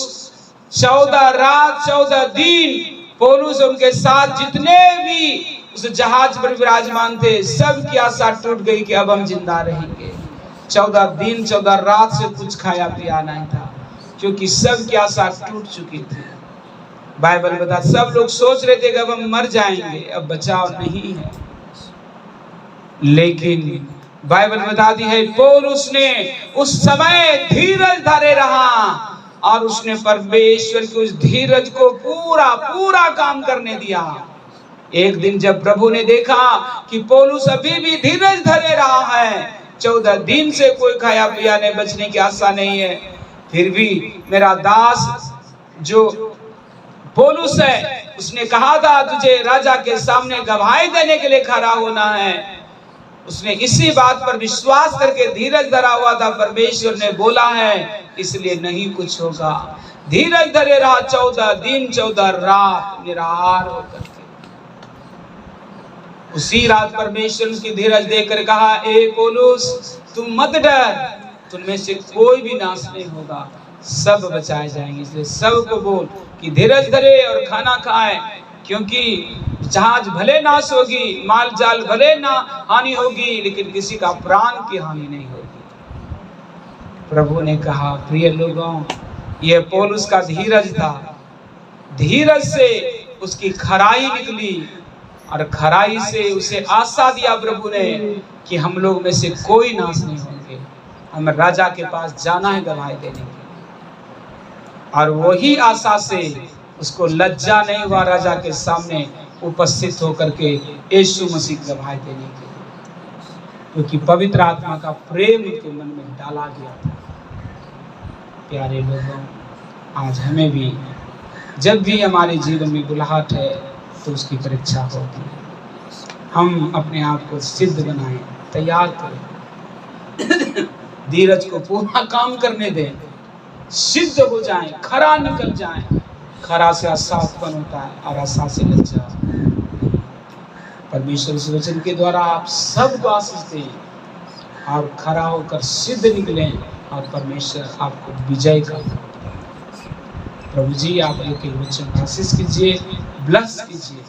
14 रात 14 दिन पौलुस उनके साथ जितने भी उस जहाज पर विराजमान थे, सब की आशा टूट गई कि अब हम जिंदा रहेंगे। 14 दिन 14 रात से कुछ खाया पिया नहीं था, क्योंकि सब की आशा टूट चुकी थी। बाइबल बता सब लोग सोच रहे थे कि अब हम मर जाएंगे, अब बचाव नहीं है। लेकिन बाइबल बताती है पौलुस ने उस समय धीरज धरे रहा और उसने परमेश्वर की उस धीरज को पूरा काम करने दिया। एक दिन जब प्रभु ने देखा कि पौलुस अभी भी धीरज धरे रहा है, 14 दिन से कोई खाया पिया नहीं, बचने की आशा नहीं है, फिर भी मेरा दास जो पौलुस है उसने कहा था तुझे राजा के सामने गवाही देने के लिए खड़ा होना है। उसने इसी बात पर विश्वास करके धीरज धरा हुआ था। परमेश्वर ने बोला है इसलिए नहीं कुछ होगा। धीरज धरे रहा 14 दिन 14 रात निराहार होकर के। उसी रात परमेश्वर उसकी धीरज देखकर कहा, ए पौलुस तुम मत डर, तुम में से कोई भी नाश नहीं होगा, सब बचाए जाएंगे। इसलिए सबको बोल कि धीरज धरे और खाना खाए, क्योंकि जहाज भले नाश होगी, माल जाल भले ना हानि होगी, लेकिन किसी का प्राण की हानि नहीं होगी। प्रभु ने कहा प्रिय लोगों, यह पौलुस का धीरज था। धीरज से उसकी खराई निकली और खराई से उसे आशा दिया प्रभु ने कि हम लोग में से कोई नाश नहीं होंगे, हमें राजा के पास जाना है गवाही देने के। और वही आशा से उसको लज्जा नहीं हुआ राजा के सामने उपस्थित होकर के यीशु मसीह गवाही देने के, क्योंकि पवित्र आत्मा का प्रेम उनके मन में डाला गया था। प्यारे लोगों, आज हमें भी जब भी हमारे जीवन में बुलाहट है तो उसकी परीक्षा होगी। हम अपने आप को सिद्ध बनाएं, तैयार करें, धीरज को पूरा काम करने दें, सिद्ध हो जाएं, खरा निकल जाएं। खरा से आशा उत्पन्न होता है और आशा से लज्जा। परमेश्वर इस वचन के द्वारा आप सबको आशीष दें और खरा होकर सिद्ध निकलें और परमेश्वर आपको विजय का। प्रभु जी आप एक वचन आशीष कीजिए, ब्लेस कीजिए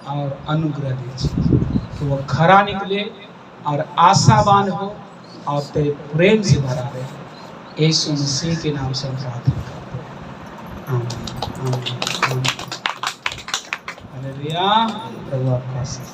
और अनुग्रह दीजिए तो वो खरा निकले और आशावान हो और तेरे प्रेम से भरा रहे। यीशु मसीह के नाम से प्रार्थना करते हैं, आमीन। हालेलुया। प्रभु आपका आशीष।